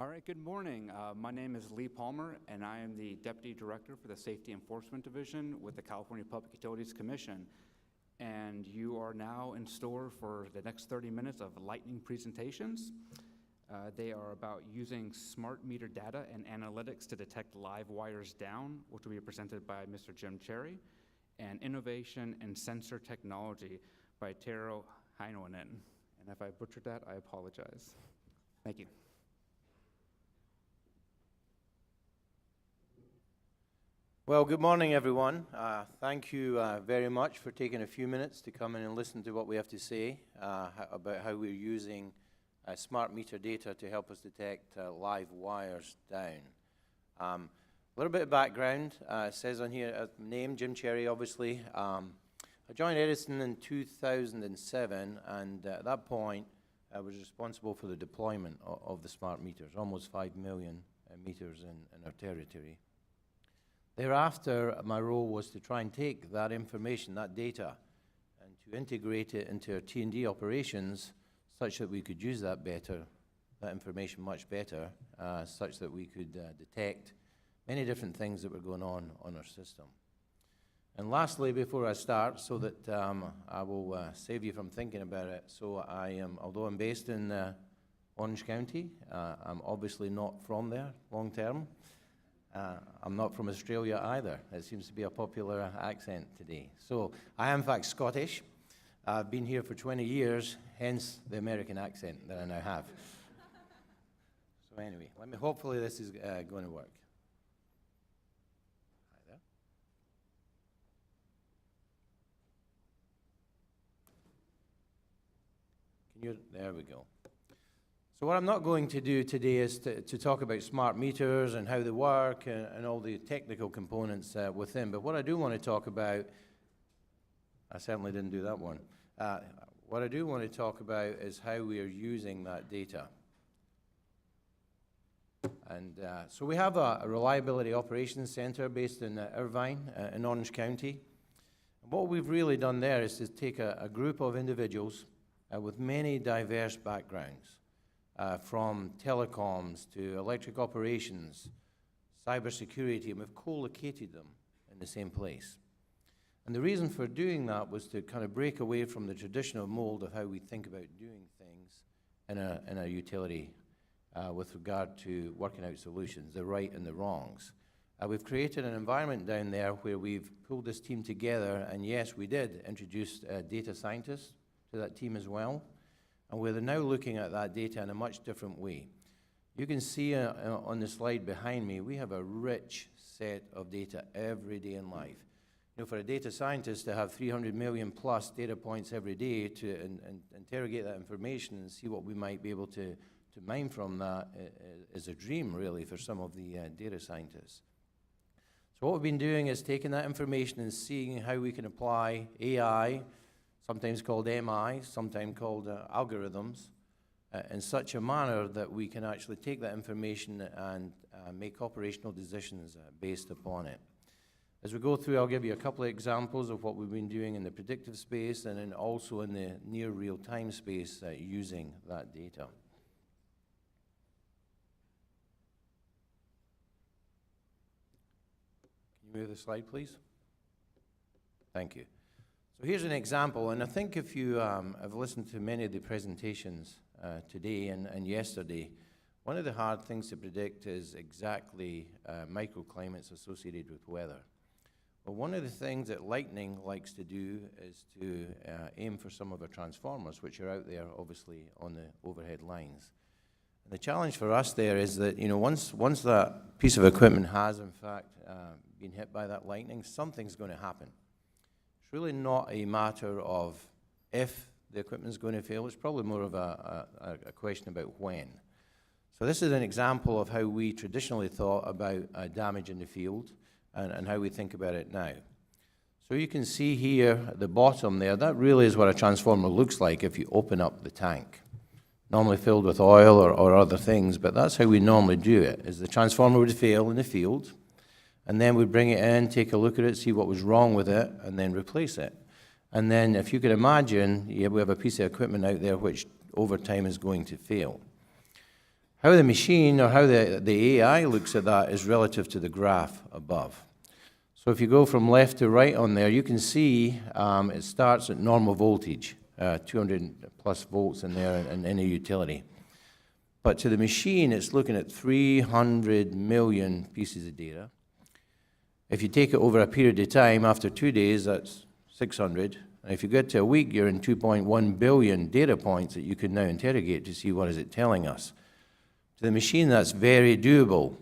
All right, good morning. My name is Lee Palmer, and I am the Deputy Director for the Safety Enforcement Division with the California Public Utilities Commission. And you are now in store for the next 30 minutes of lightning presentations. They are about using smart meter data and analytics to detect live wires down, which will be presented by Mr. Cherrie, and innovation and sensor technology by Tero, Heinonen. And if I butchered that, I apologize. Thank you. Well, good morning, everyone. Thank you very much for taking a few minutes to come in and listen to what we have to say about how we're using smart meter data to help us detect live wires down. A little bit of background. It says on here, name, Cherrie, obviously. I joined Edison in 2007, and at that point, I was responsible for the deployment of the smart meters, almost 5 million meters in our territory. Thereafter, my role was to try and take that information, that data, and to integrate it into our T&D operations such that we could use that information much better, such that we could detect many different things that were going on our system. And lastly, before I start, so that I will save you from thinking about it, so although I'm based in Orange County, I'm obviously not from there long term. I'm not from Australia either. It seems to be a popular accent today. So I am, in fact, Scottish. I've been here for 20 years, hence the American accent that I now have. So anyway, hopefully this is going to work. Hi there. There we go. So what I'm not going to do today is to talk about smart meters and how they work and all the technical components within. But what I do want to talk about, I certainly didn't do that one. What I do want to talk about is how we are using that data. And so we have a reliability operations center based in Irvine in Orange County. And what we've really done there is to take a group of individuals with many diverse backgrounds. From telecoms to electric operations, cybersecurity, and we've co-located them in the same place. And the reason for doing that was to kind of break away from the traditional mold of how we think about doing things in a utility with regard to working out solutions, the right and the wrongs. We've created an environment down there where we've pulled this team together, and yes, we did introduce data scientists to that team as well. And we're now looking at that data in a much different way. You can see on the slide behind me, we have a rich set of data every day in life. You know, for a data scientist to have 300 million plus data points every day to interrogate that information and see what we might be able to mine from that is a dream, really, for some of the data scientists. So what we've been doing is taking that information and seeing how we can apply AI, sometimes called MI, sometimes called algorithms, in such a manner that we can actually take that information and make operational decisions based upon it. As we go through, I'll give you a couple of examples of what we've been doing in the predictive space and then also in the near real-time space using that data. Can you move the slide, please? Thank you. So here's an example, and I think if you have listened to many of the presentations today and yesterday, one of the hard things to predict is exactly microclimates associated with weather. But one of the things that lightning likes to do is to aim for some of our transformers, which are out there, obviously, on the overhead lines. And the challenge for us there is that, you know, once that piece of equipment has, in fact, been hit by that lightning, something's going to happen. It's really not a matter of if the equipment is going to fail. It's probably more of a question about when. So this is an example of how we traditionally thought about damage in the field and how we think about it now. So you can see here at the bottom there, that really is what a transformer looks like if you open up the tank. Normally filled with oil or other things, but that's how we normally do it, is the transformer would fail in the field, and then we'd bring it in, take a look at it, see what was wrong with it, and then replace it. And then if you could imagine, we have a piece of equipment out there which over time is going to fail. How the machine or how the AI looks at that is relative to the graph above. So if you go from left to right on there, you can see it starts at normal voltage, 200 plus volts in there in any utility. But to the machine, it's looking at 300 million pieces of data. If you take it over a period of time, after 2 days, that's 600. And if you get to a week, you're in 2.1 billion data points that you can now interrogate to see what is it telling us. To the machine, that's very doable.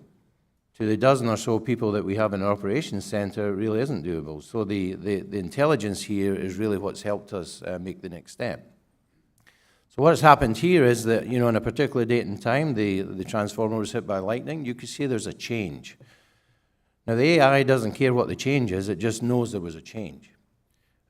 To the dozen or so people that we have in our operations center, it really isn't doable. So the intelligence here is really what's helped us make the next step. So what has happened here is that, you know, on a particular date and time, the transformer was hit by lightning. You can see there's a change. Now, the AI doesn't care what the change is. It just knows there was a change.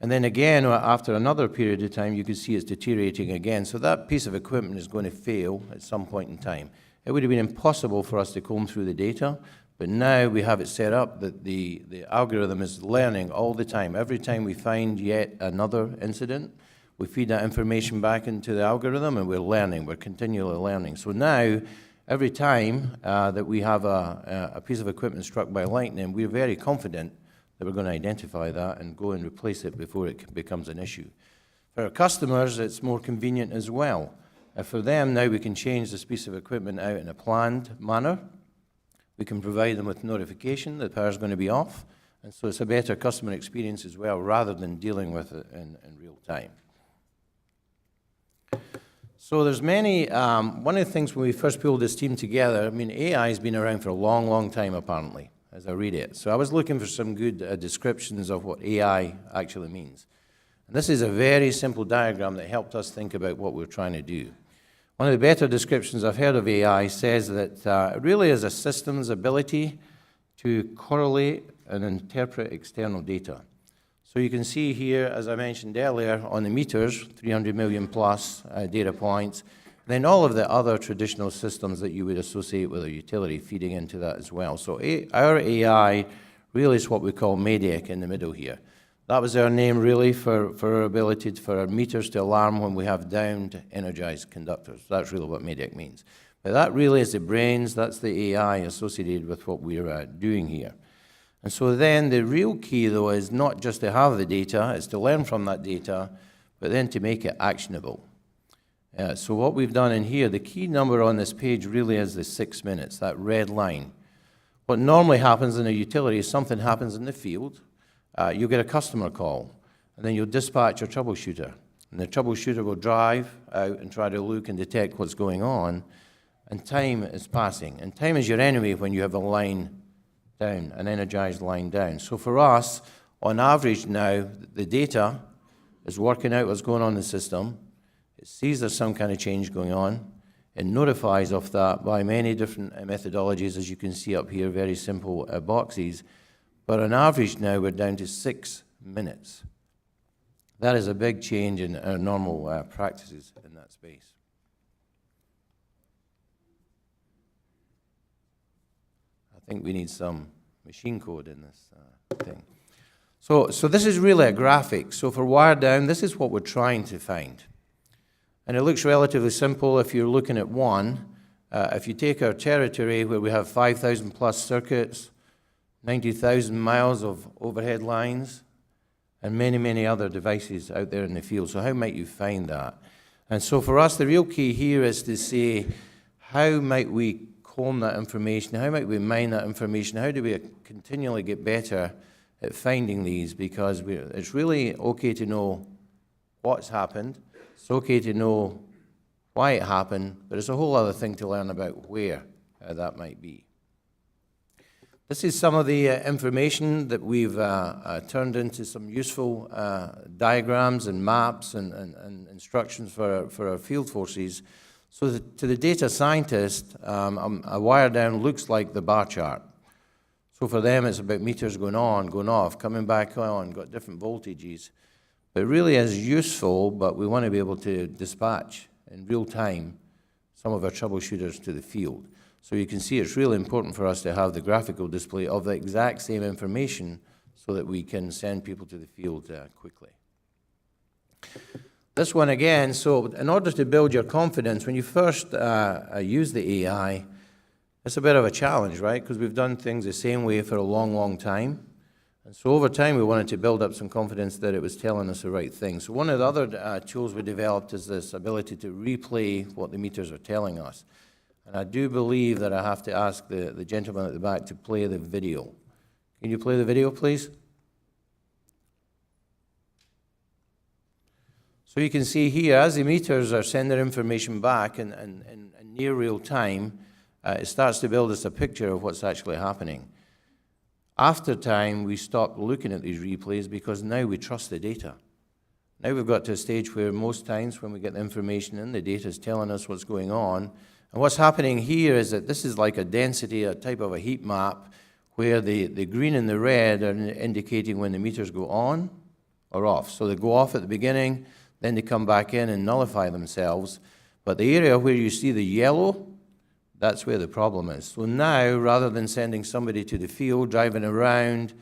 And then again, after another period of time, you can see it's deteriorating again. So that piece of equipment is going to fail at some point in time. It would have been impossible for us to comb through the data, but now we have it set up that the algorithm is learning all the time. Every time we find yet another incident, we feed that information back into the algorithm and we're learning, we're continually learning. So now, every time that we have a piece of equipment struck by lightning, we're very confident that we're going to identify that and go and replace it before it becomes an issue. For our customers, it's more convenient as well. For them, now we can change this piece of equipment out in a planned manner. We can provide them with notification that the power is going to be off, and so it's a better customer experience as well, rather than dealing with it in real time. So there's many, one of the things when we first pulled this team together, I mean, AI has been around for a long, long time, apparently, as I read it. So I was looking for some good descriptions of what AI actually means. And this is a very simple diagram that helped us think about what we're trying to do. One of the better descriptions I've heard of AI says that it really is a system's ability to correlate and interpret external data. So you can see here, as I mentioned earlier, on the meters, 300 million plus data points, then all of the other traditional systems that you would associate with a utility feeding into that as well. So our AI really is what we call MEDIC in the middle here. That was our name really for our ability for our meters to alarm when we have downed energized conductors. That's really what MEDIC means. But that really is the brains, that's the AI associated with what we're doing here. And so then the real key, though, is not just to have the data, it's to learn from that data, but then to make it actionable. So what we've done in here, the key number on this page really is the 6 minutes, that red line. What normally happens in a utility is something happens in the field, you'll get a customer call, and then you'll dispatch your troubleshooter. And the troubleshooter will drive out and try to look and detect what's going on, and time is passing. And time is your enemy when you have a line down, an energized line down. So for us, on average now, the data is working out what's going on in the system. It sees there's some kind of change going on. It notifies of that by many different methodologies, as you can see up here, very simple boxes. But on average now, we're down to 6 minutes. That is a big change in our normal practices in that space. I think we need some machine code in this thing. So this is really a graphic. So for wire down, this is what we're trying to find. And it looks relatively simple if you're looking at one. If you take our territory where we have 5,000 plus circuits, 90,000 miles of overhead lines, and many, many other devices out there in the field. So how might you find that? And so for us, the real key here is to say, how might we comb that information? How might we mine that information? How do we continually get better at finding these? Because it's really okay to know what's happened. It's okay to know why it happened, but it's a whole other thing to learn about where that might be. This is some of the information that we've turned into some useful diagrams and maps and instructions for our field forces. So to the data scientist, a wire down looks like the bar chart. So for them, it's about meters going on, going off, coming back on, got different voltages. But it really is useful, but we want to be able to dispatch in real time some of our troubleshooters to the field. So you can see it's really important for us to have the graphical display of the exact same information so that we can send people to the field quickly. This one again, so in order to build your confidence, when you first use the AI, it's a bit of a challenge, right? Because we've done things the same way for a long, long time. And so over time, we wanted to build up some confidence that it was telling us the right thing. So one of the other tools we developed is this ability to replay what the meters are telling us. And I do believe that I have to ask the gentleman at the back to play the video. Can you play the video, please? So you can see here, as the meters are sending their information back in near real time, it starts to build us a picture of what's actually happening. After time, we stop looking at these replays because now we trust the data. Now we've got to a stage where most times when we get the information in, the data is telling us what's going on. And what's happening here is that this is like a density, a type of a heat map, where the green and the red are indicating when the meters go on or off. So they go off at the beginning, then they come back in and nullify themselves. But the area where you see the yellow, that's where the problem is. So now, rather than sending somebody to the field, driving around,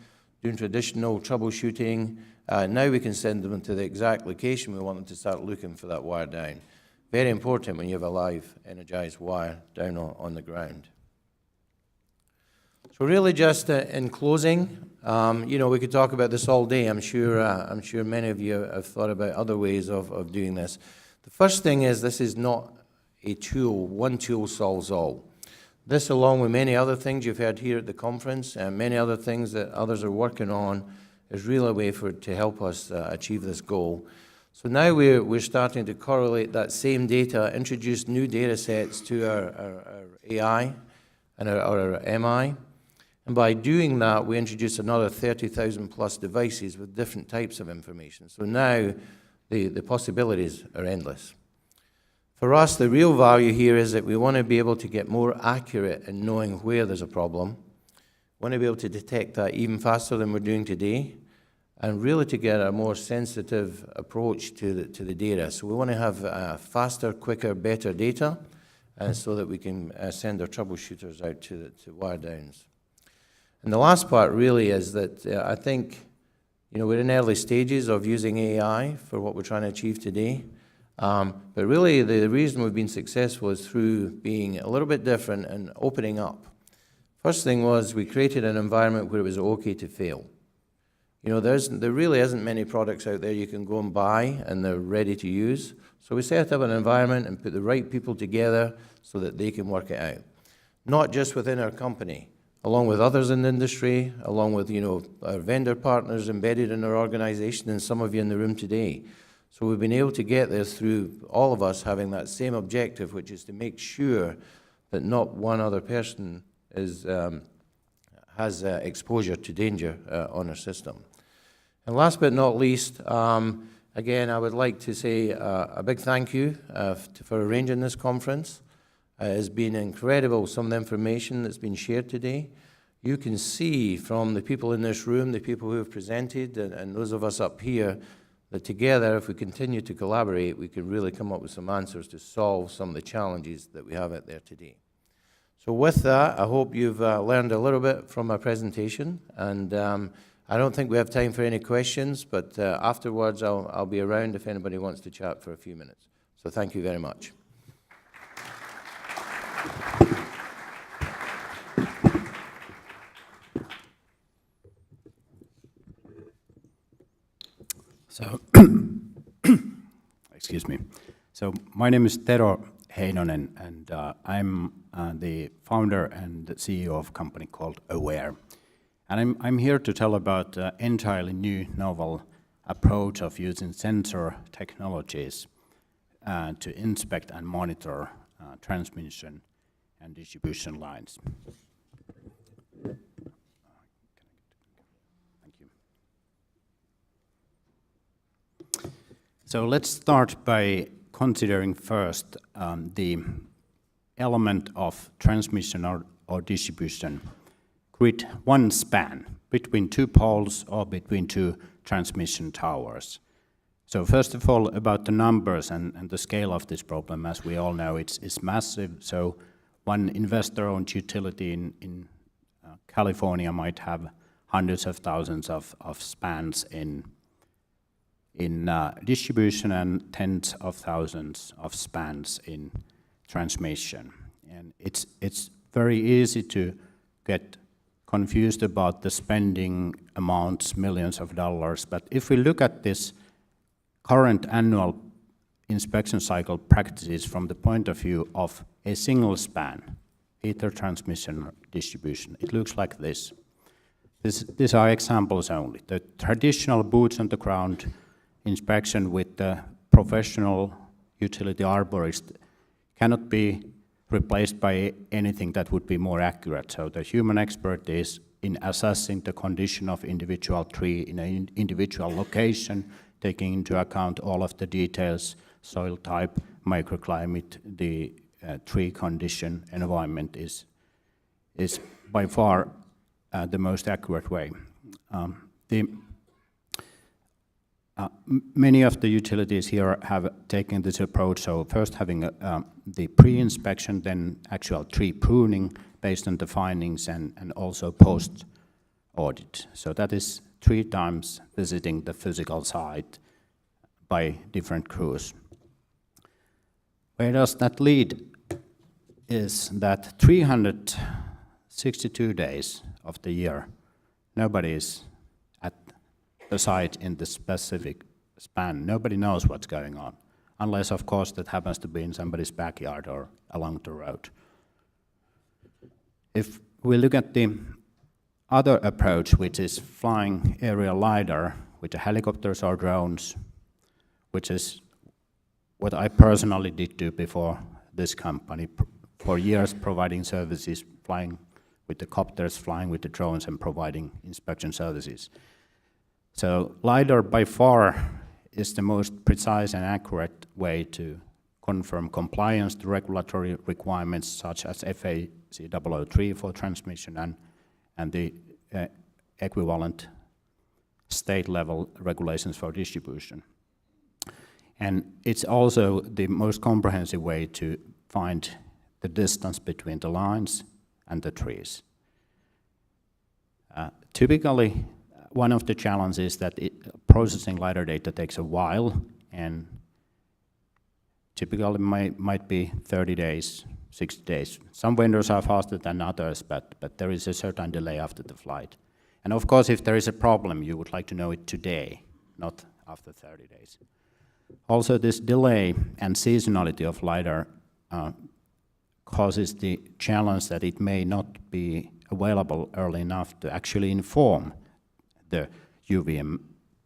doing traditional troubleshooting, now we can send them to the exact location we want them to start looking for that wire down. Very important when you have a live, energized wire down on the ground. So really just in closing, we could talk about this all day. I'm sure many of you have thought about other ways of doing this. The first thing is this is not a tool. One tool solves all. This, along with many other things you've heard here at the conference and many other things that others are working on, is really a way to help us achieve this goal. So now we're starting to correlate that same data, introduce new data sets to our AI and our MI. And by doing that, we introduce another 30,000 plus devices with different types of information. So now the possibilities are endless. For us, the real value here is that we want to be able to get more accurate in knowing where there's a problem. We want to be able to detect that even faster than we're doing today, and really to get a more sensitive approach to the data. So we want to have faster, quicker, better data, so that we can send our troubleshooters out to wire downs. And the last part really is that I think we're in early stages of using AI for what we're trying to achieve today. But really, the reason we've been successful is through being a little bit different and opening up. First thing was we created an environment where it was okay to fail. There really isn't many products out there you can go and buy and they're ready to use. So we set up an environment and put the right people together so that they can work it out. Not just within our company, along with others in the industry, along with our vendor partners embedded in our organization and some of you in the room today. So we've been able to get there through all of us having that same objective, which is to make sure that not one other person has exposure to danger on our system. And last but not least, again, I would like to say a big thank you for arranging this conference. It's been incredible, some of the information that's been shared today. You can see from the people in this room, the people who have presented, and those of us up here, that together, if we continue to collaborate, we can really come up with some answers to solve some of the challenges that we have out there today. So with that, I hope you've learned a little bit from my presentation, and I don't think we have time for any questions, but afterwards I'll be around if anybody wants to chat for a few minutes. So thank you very much. So, excuse me. So my name is Tero Heinonen, and I'm the founder and the CEO of a company called Aware. And I'm here to tell about an entirely new, novel approach of using sensor technologies to inspect and monitor transmission and distribution lines. So let's start by considering first the element of transmission or distribution. Create one span between two poles or between two transmission towers. So first of all, about the numbers and the scale of this problem, as we all know, it's massive. So one investor-owned utility in California might have hundreds of thousands of spans in in distribution and tens of thousands of spans in transmission. And it's very easy to get confused about the spending amounts, millions of dollars. But if we look at this current annual inspection cycle practices from the point of view of a single span, either transmission or distribution, it looks like this. These are examples only. The traditional boots on the ground inspection with the professional utility arborist cannot be replaced by anything that would be more accurate. So the human expert is in assessing the condition of individual tree in an individual location, taking into account all of the details, soil type, microclimate, the tree condition, environment is by far the most accurate way. Many of the utilities here have taken this approach, so first having the pre-inspection, then actual tree pruning based on the findings, and also post-audit. So that is 3 times visiting the physical site by different crews. Where does that lead is that 362 days of the year, nobody is at the site in the specific span. Nobody knows what's going on, unless, of course, that happens to be in somebody's backyard or along the road. If we look at the other approach, which is flying aerial LiDAR with the helicopters or drones, which is what I personally did do before this company, for years providing services, flying with the copters, flying with the drones, and providing inspection services. So LiDAR by far is the most precise and accurate way to confirm compliance to regulatory requirements such as FAC 003 for transmission and the equivalent state-level regulations for distribution. And it's also the most comprehensive way to find the distance between the lines and the trees. Typically, one of the challenges is that processing LiDAR data takes a while, and typically might be 30 days, 60 days. Some vendors are faster than others, but there is a certain delay after the flight. And of course, if there is a problem, you would like to know it today, not after 30 days. Also, this delay and seasonality of LiDAR causes the challenge that it may not be available early enough to actually inform the UVM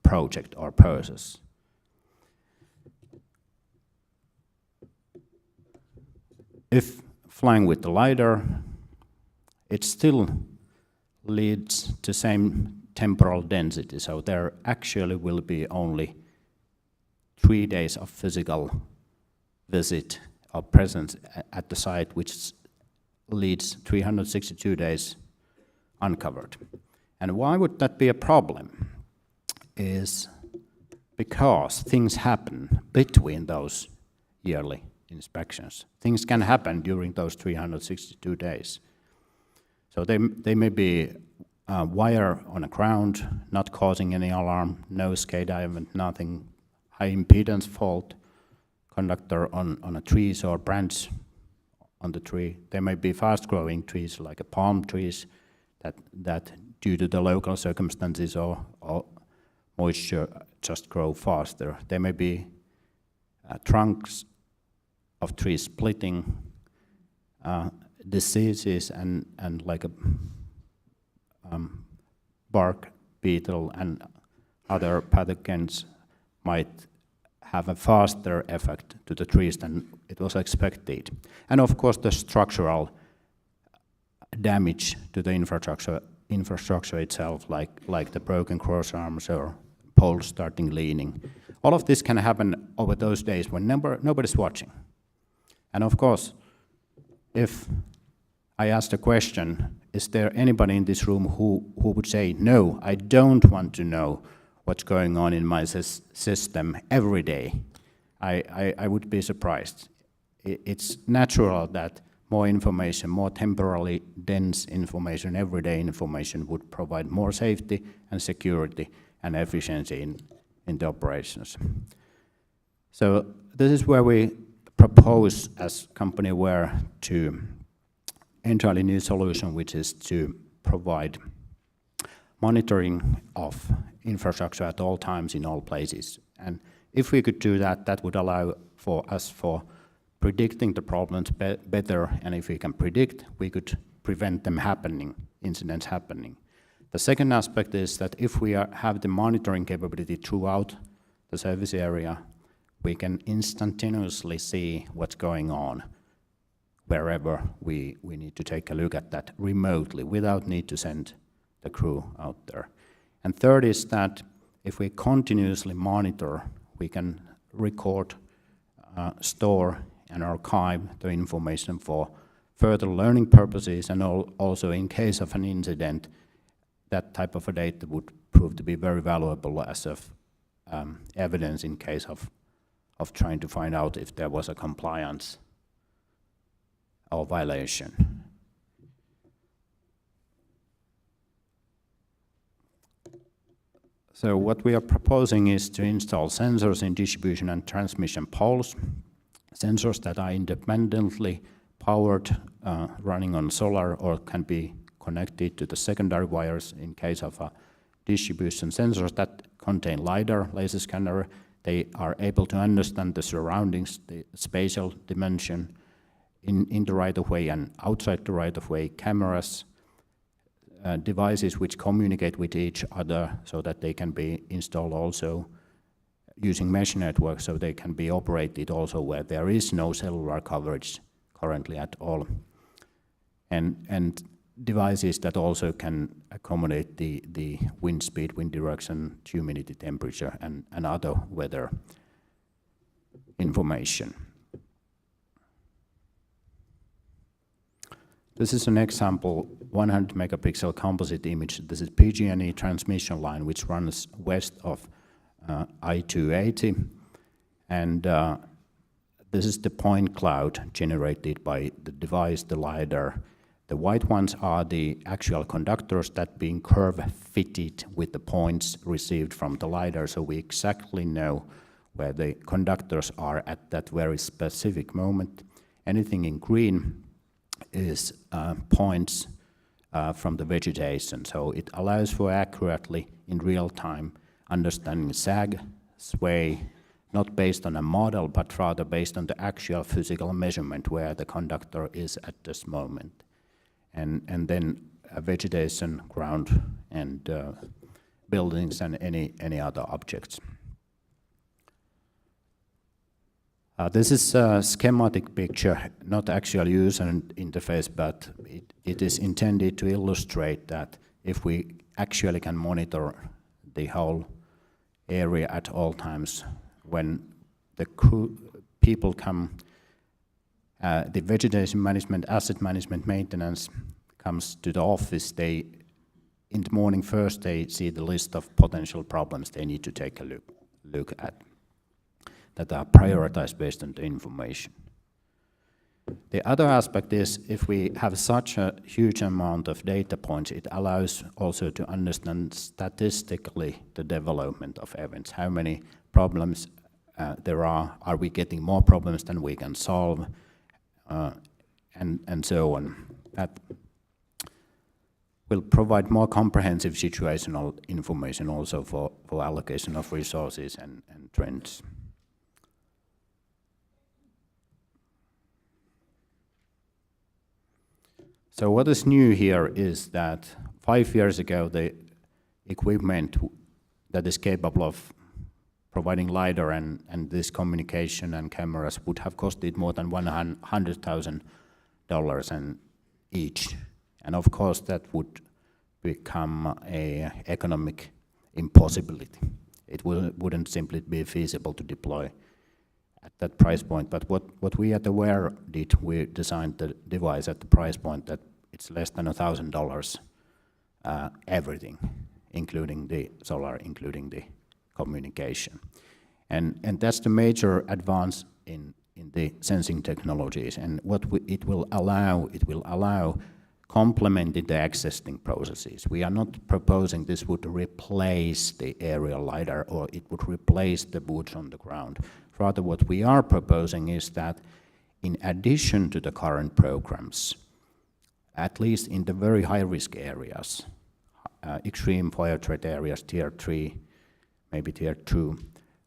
project or process. If flying with the LiDAR, it still leads to same temporal density, so there actually will be only 3 days of physical visit or presence at the site, which leads 362 days uncovered. And why would that be a problem? Is because things happen between those yearly inspections. Things can happen during those 362 days. So they may be a wire on the ground, not causing any alarm, no SCADA event, nothing, high impedance fault, conductor on a trees or branch on the tree. There may be fast-growing trees like palm trees that due to the local circumstances or moisture just grow faster. There may be trunks of trees splitting, diseases and like a bark beetle and other pathogens might have a faster effect to the trees than it was expected. And of course the structural damage to the infrastructure itself, like the broken cross arms or poles starting leaning. All of this can happen over those days when nobody's watching. And of course, if I asked a question, is there anybody in this room who would say, no, I don't want to know what's going on in my system every day? I would be surprised. It's natural that more information, more temporally dense information, everyday information would provide more safety and security and efficiency in the operations. So this is where we propose as company aware to entirely new solution, which is to provide monitoring of infrastructure at all times in all places. And if we could do that, that would allow for us for predicting the problems better, and if we can predict, we could prevent them happening, incidents happening. The second aspect is that if we have the monitoring capability throughout the service area, we can instantaneously see what's going on wherever we need to take a look at that remotely without need to send the crew out there. And third is that if we continuously monitor, we can record, store and archive the information for further learning purposes, and also in case of an incident, that type of a data would prove to be very valuable as of evidence in case of trying to find out if there was a compliance or violation. So what we are proposing is to install sensors in distribution and transmission poles, sensors that are independently powered, running on solar, or can be connected to the secondary wires in case of distribution. Sensors that contain LiDAR, laser scanner. They are able to understand the surroundings, the spatial dimension in the right-of-way and outside the right-of-way, cameras, devices which communicate with each other so that they can be installed also using mesh networks, so they can be operated also where there is no cellular coverage currently at all. And devices that also can accommodate the wind speed, wind direction, humidity, temperature, and other weather information. This is an example, 100 megapixel composite image. This is PG&E transmission line, which runs west of I-280. And this is the point cloud generated by the device, the LiDAR. The white ones are the actual conductors that being curve fitted with the points received from the LiDAR, so we exactly know where the conductors are at that very specific moment. Anything in green is points from the vegetation, so it allows for accurately, in real time, understanding sag, sway, not based on a model, but rather based on the actual physical measurement where the conductor is at this moment. And then vegetation, ground, and buildings, and any other objects. This is a schematic picture, not actual user interface, but it is intended to illustrate that if we actually can monitor the whole area at all times, when the people come, the vegetation management, asset management, maintenance comes to the office, in the morning first they see the list of potential problems they need to take a look at, that are prioritized based on the information. The other aspect is, if we have such a huge amount of data points, it allows also to understand statistically the development of events. How many problems there are we getting more problems than we can solve, and so on. That will provide more comprehensive situational information also for allocation of resources and trends. So what is new here is that 5 years ago, the equipment that is capable of providing LiDAR and this communication and cameras would have costed more than $100,000 and each. And of course, that would become an economic impossibility. It wouldn't simply be feasible to deploy at that price point. But what we at Aware did, we designed the device at the price point that it's less than $1,000, everything, including the solar, including the communication. And that's the major advance in the sensing technologies. And what it will allow complementing the existing processes. We are not proposing this would replace the aerial LiDAR or it would replace the boots on the ground. Rather, what we are proposing is that in addition to the current programs, at least in the very high-risk areas, extreme fire threat areas, Tier 3, maybe Tier 2,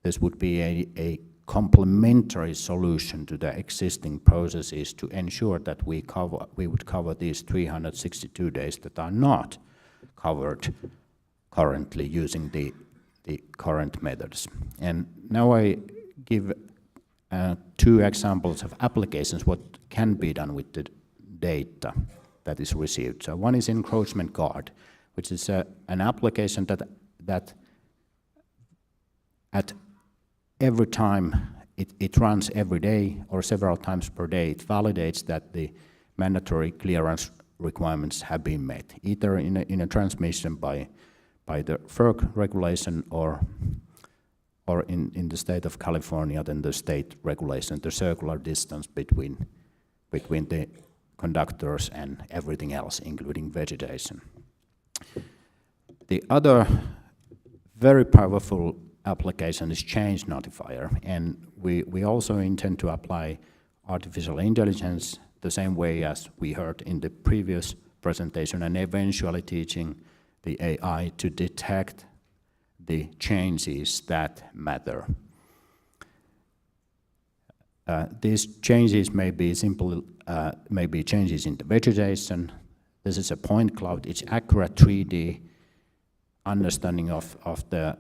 this would be a complementary solution to the existing processes to ensure that we would cover these 362 days that are not covered currently using the current methods. And now I give 2 examples of applications what can be done with the data that is received. So one is encroachment guard, which is an application that at every time it runs every day or several times per day, it validates that the mandatory clearance requirements have been met, either in a transmission by the FERC regulation or in the state of California, then the state regulation, the circular distance between the conductors and everything else, including vegetation. The other very powerful application is change notifier, and we also intend to apply artificial intelligence the same way as we heard in the previous presentation, and eventually teaching the AI to detect the changes that matter. These changes may be simple, maybe changes in the vegetation. This is a point cloud. It's accurate 3D understanding of the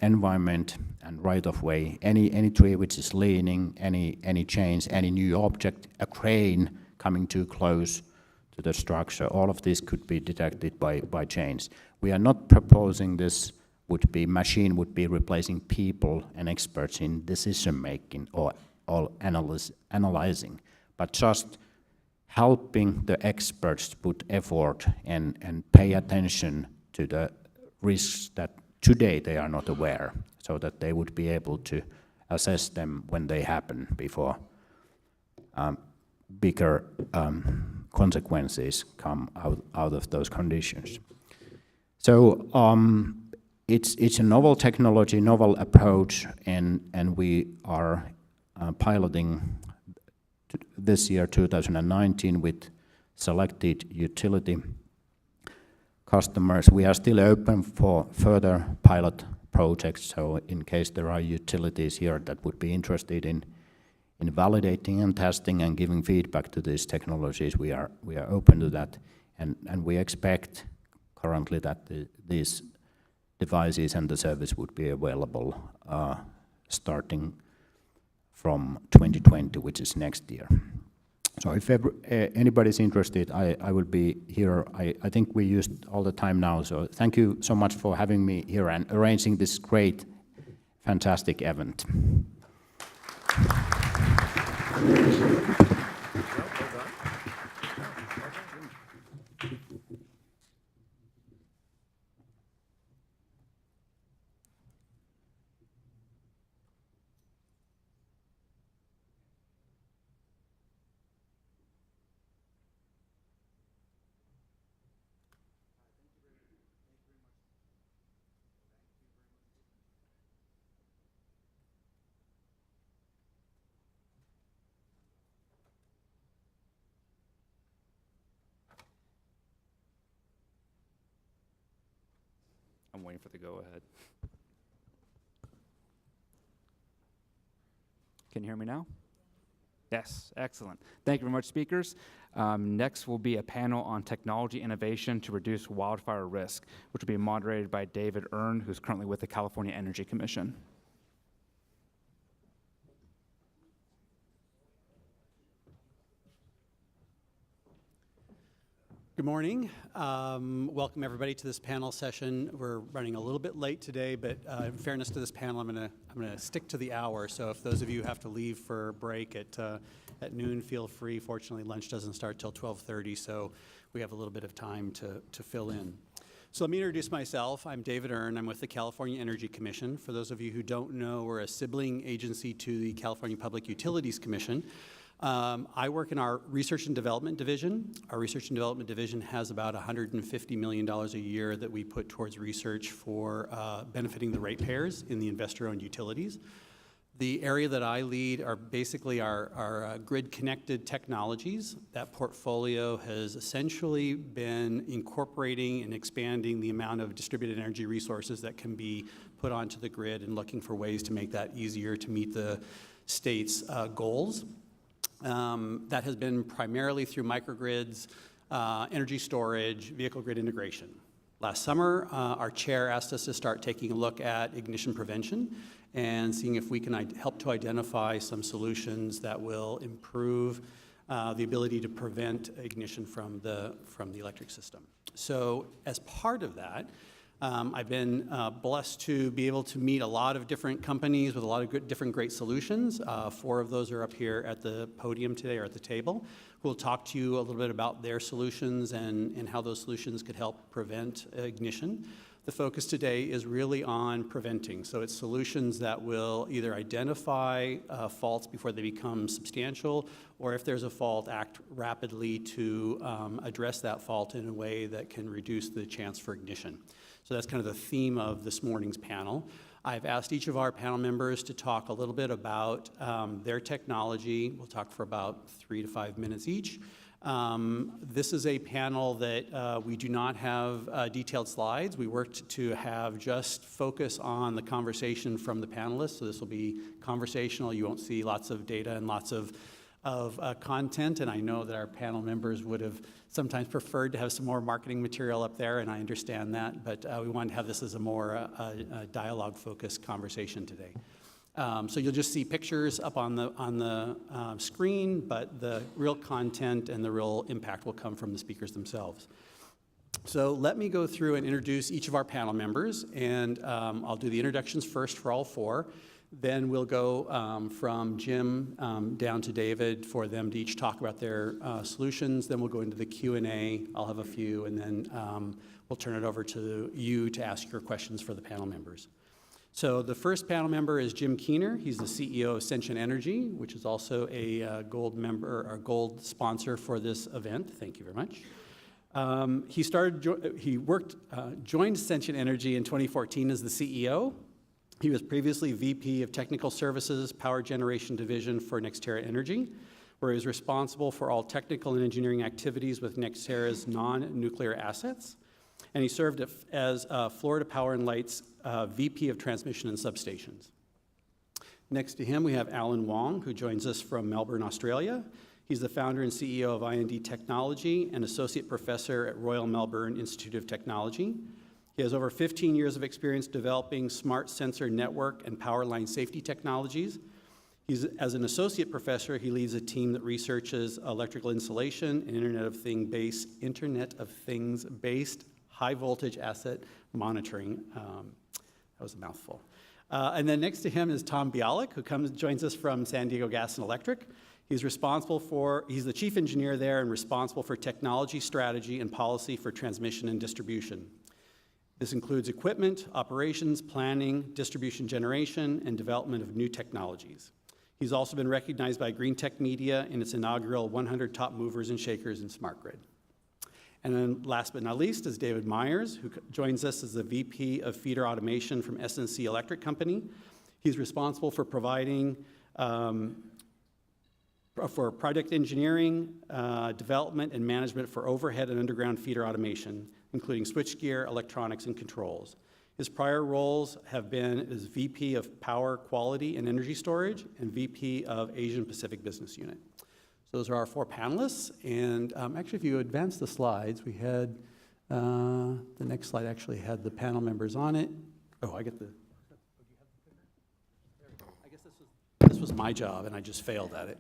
environment and right-of-way. Any tree which is leaning, any change, any new object, a crane coming too close to the structure, all of this could be detected by change. We are not proposing this machine would be replacing people and experts in decision-making or analyzing, but just helping the experts put effort and pay attention to the risks that today they are not aware, so that they would be able to assess them when they happen before bigger consequences come out of those conditions. So it's a novel technology, novel approach, and we are piloting this year, 2019, with selected utility customers. We are still open for further pilot projects, so in case there are utilities here that would be interested in validating and testing and giving feedback to these technologies, we are open to that, and we expect currently that these devices and the service would be available starting from 2020, which is next year. So if anybody's interested, I will be here. I think we used all the time now, so thank you so much for having me here and arranging this great, fantastic event. I'm waiting for the go-ahead. Can you hear me now? Yes, excellent. Thank you very much, speakers. Next will be a panel on technology innovation to reduce wildfire risk, which will be moderated by David Erne, who's currently with the California Energy Commission. Good morning. Welcome everybody to this panel session. We're running a little bit late today, but in fairness to this panel, I'm gonna stick to the hour. So if those of you have to leave for break at noon, feel free. Fortunately, lunch doesn't start till 12:30, so we have a little bit of time to fill in. So let me introduce myself. I'm David Erne. I'm with the California Energy Commission. For those of you who don't know, we're a sibling agency to the California Public Utilities Commission. I work in our research and development division. Our research and development division has about $150 million a year that we put towards research for benefiting the ratepayers in the investor-owned utilities. The area that I lead are basically our grid-connected technologies. That portfolio has essentially been incorporating and expanding the amount of distributed energy resources that can be put onto the grid and looking for ways to make that easier to meet the state's goals. That has been primarily through microgrids, energy storage, vehicle grid integration. Last summer, our chair asked us to start taking a look at ignition prevention and seeing if we can help to identify some solutions that will improve the ability to prevent ignition from the electric system. So as part of that, I've been blessed to be able to meet a lot of different companies with a lot of different great solutions. 4 of those are up here at the podium today, or at the table, who will talk to you a little bit about their solutions and how those solutions could help prevent ignition. The focus today is really on preventing. So it's solutions that will either identify faults before they become substantial, or if there's a fault, act rapidly to address that fault in a way that can reduce the chance for ignition. So that's kind of the theme of this morning's panel. I've asked each of our panel members to talk a little bit about their technology. We'll talk for about 3 to 5 minutes each. This is a panel that we do not have detailed slides. We worked to have just focus on the conversation from the panelists, so this will be conversational. You won't see lots of data and lots of content, and I know that our panel members would have sometimes preferred to have some more marketing material up there, and I understand that, but we wanted to have this as a more dialogue-focused conversation today. So you'll just see pictures up on the screen, but the real content and the real impact will come from the speakers themselves. So let me go through and introduce each of our panel members, and I'll do the introductions first for all 4. Then we'll go from Jim down to David for them to each talk about their solutions. Then we'll go into the Q&A. I'll have a few, and then we'll turn it over to you to ask your questions for the panel members. So the first panel member is Jim Keener. He's the CEO of Sentient Energy, which is also a gold member or gold sponsor for this event. Thank you very much. Joined Sentient Energy in 2014 as the CEO. He was previously VP of Technical Services, Power Generation Division for NextEra Energy, where he was responsible for all technical and engineering activities with NextEra's non-nuclear assets. And he served as Florida Power and Light's VP of Transmission and Substations. Next to him, we have Alan Wong, who joins us from Melbourne, Australia. He's the founder and CEO of I&D Technology and associate professor at Royal Melbourne Institute of Technology. He has over 15 years of experience developing smart sensor network and power line safety technologies. As an associate professor, he leads a team that researches electrical insulation and Internet of Things-based high voltage asset monitoring. That was a mouthful. And then next to him is Tom Bialek, who joins us from San Diego Gas and Electric. He's the chief engineer there and responsible for technology, strategy, and policy for transmission and distribution. This includes equipment, operations, planning, distribution generation, and development of new technologies. He's also been recognized by Green Tech Media in its inaugural 100 Top Movers and Shakers in Smart Grid. And then last but not least is David Myers, who joins us as the VP of Feeder Automation from SNC Electric Company. He's responsible for providing for project engineering, development, and management for overhead and underground feeder automation, including switchgear, electronics, and controls. His prior roles have been as VP of Power Quality and Energy Storage and VP of Asian Pacific Business Unit. So those are our 4 panelists, and actually if you advance the slides, we had, the next slide actually had the panel members on it. Oh, I guess this was my job and I just failed at it.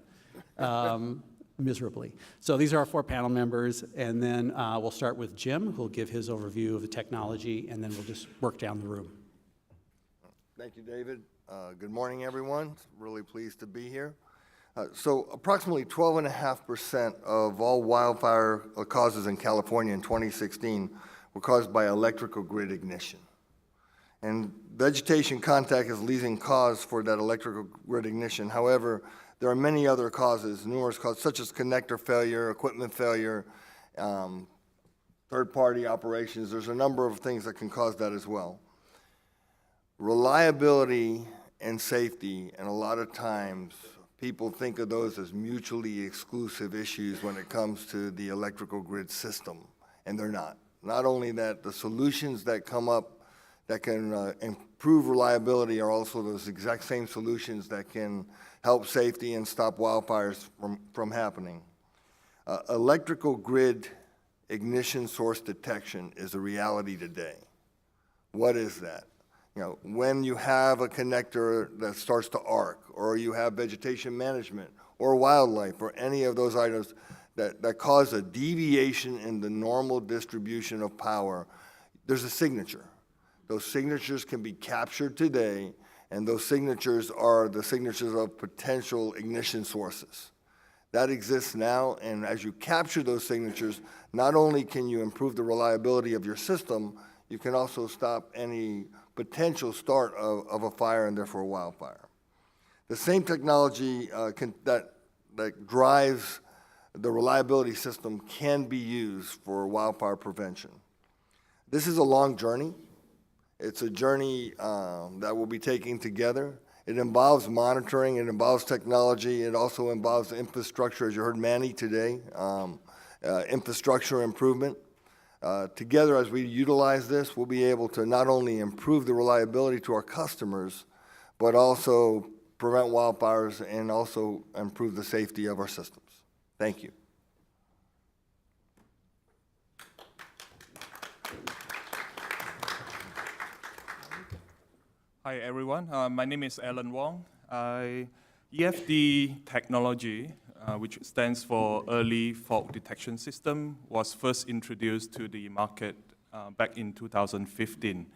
Miserably. So these are our 4 panel members, and then we'll start with Jim, who'll give his overview of the technology, and then we'll just work down the room. Thank you, David. Good morning, everyone. Really pleased to be here. So approximately 12.5% of all wildfire causes in California in 2016 were caused by electrical grid ignition. And vegetation contact is leading cause for that electrical grid ignition. However, there are many other causes, numerous causes, such as connector failure, equipment failure, third-party operations. There's a number of things that can cause that as well. Reliability and safety, and a lot of times people think of those as mutually exclusive issues when it comes to the electrical grid system, and they're not. Not only that, the solutions that come up that can improve reliability are also those exact same solutions that can help safety and stop wildfires from happening. Electrical grid ignition source detection is a reality today. What is that? You know, when you have a connector that starts to arc, or you have vegetation management, or wildlife, or any of those items that cause a deviation in the normal distribution of power, there's a signature. Those signatures can be captured today, and those signatures are the signatures of potential ignition sources. That exists now, and as you capture those signatures, not only can you improve the reliability of your system, you can also stop any potential start of a fire and therefore a wildfire. The same technology that drives the reliability system can be used for wildfire prevention. This is a long journey. It's a journey that we'll be taking together. It involves monitoring, it involves technology, it also involves infrastructure, as you heard Manny today, infrastructure improvement. Together, as we utilize this, we'll be able to not only improve the reliability to our customers, but also prevent wildfires and also improve the safety of our systems. Thank you. Hi everyone, my name is Wong. EFD technology, which stands for Early Fault Detection System, was first introduced to the market back in 2015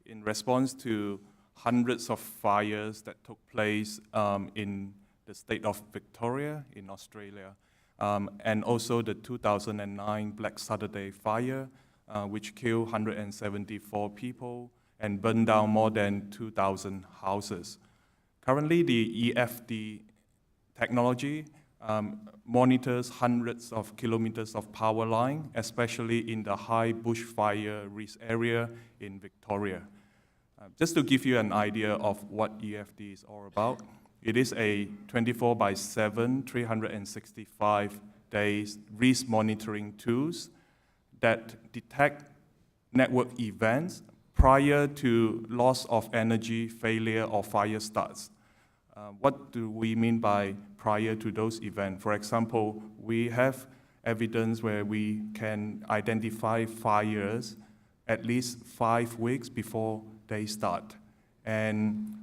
in response to hundreds of fires that took place in the state of Victoria in Australia, and also the 2009 Black Saturday fire, which killed 174 people and burned down more than 2,000 houses. Currently, the EFD technology monitors hundreds of kilometers of power line, especially in the high bushfire risk area in Victoria. Just to give you an idea of what EFD is all about, it is a 24/7, 365 days risk monitoring tools that detect network events prior to loss of energy, failure, or fire starts. What do we mean by prior to those events? For example, we have evidence where we can identify fires at least 5 weeks before they start. And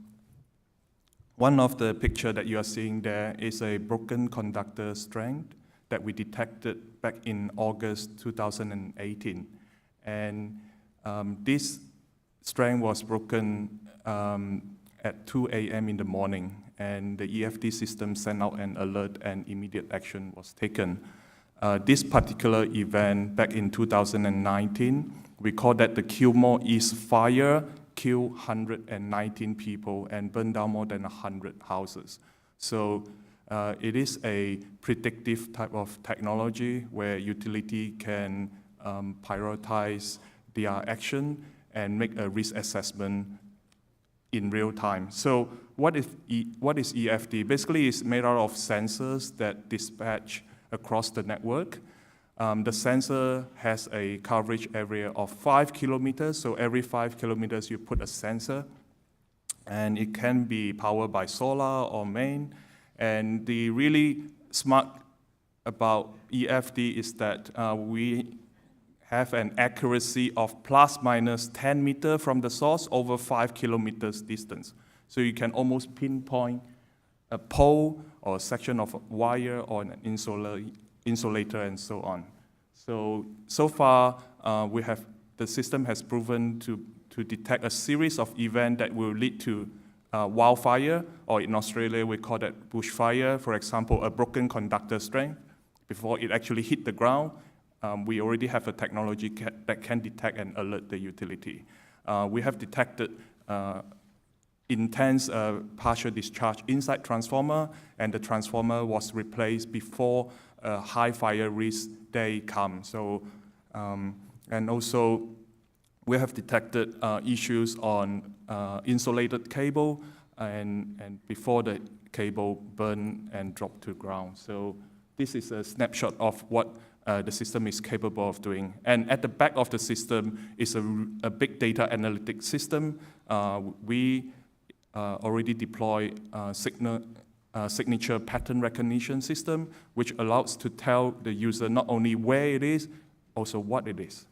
one of the picture that you are seeing there is a broken conductor strength that we detected back in August 2018. And this strand was broken at 2 a.m. in the morning, and the EFD system sent out an alert and immediate action was taken. This particular event back in 2019, we call that the Kilmore East fire, killed 119 people and burned down more than 100 houses. So it is a predictive type of technology where utility can prioritize their action and make a risk assessment in real time. So what is EFD? Basically, it's made out of sensors that dispatch across the network. The sensor has a coverage area of 5 kilometers, so every 5 kilometers you put a sensor, and it can be powered by solar or main. And the really smart about EFD is that we have an accuracy of plus minus 10 meters from the source over 5 kilometers distance. So you can almost pinpoint a pole or a section of wire or an insulator and so on. So far, the system has proven to detect a series of events that will lead to wildfire, or in Australia we call that bushfire. For example, a broken conductor strength. Before it actually hit the ground, we already have a technology that can detect and alert the utility. We have detected intense partial discharge inside transformer, and the transformer was replaced before a high fire risk day comes. So, and also we have detected issues on insulated cable and before the cable burned and dropped to ground. So this is a snapshot of what the system is capable of doing. And at the back of the system is a big data analytics system. We already deploy signature pattern recognition system, which allows to tell the user not only where it is, also what it is.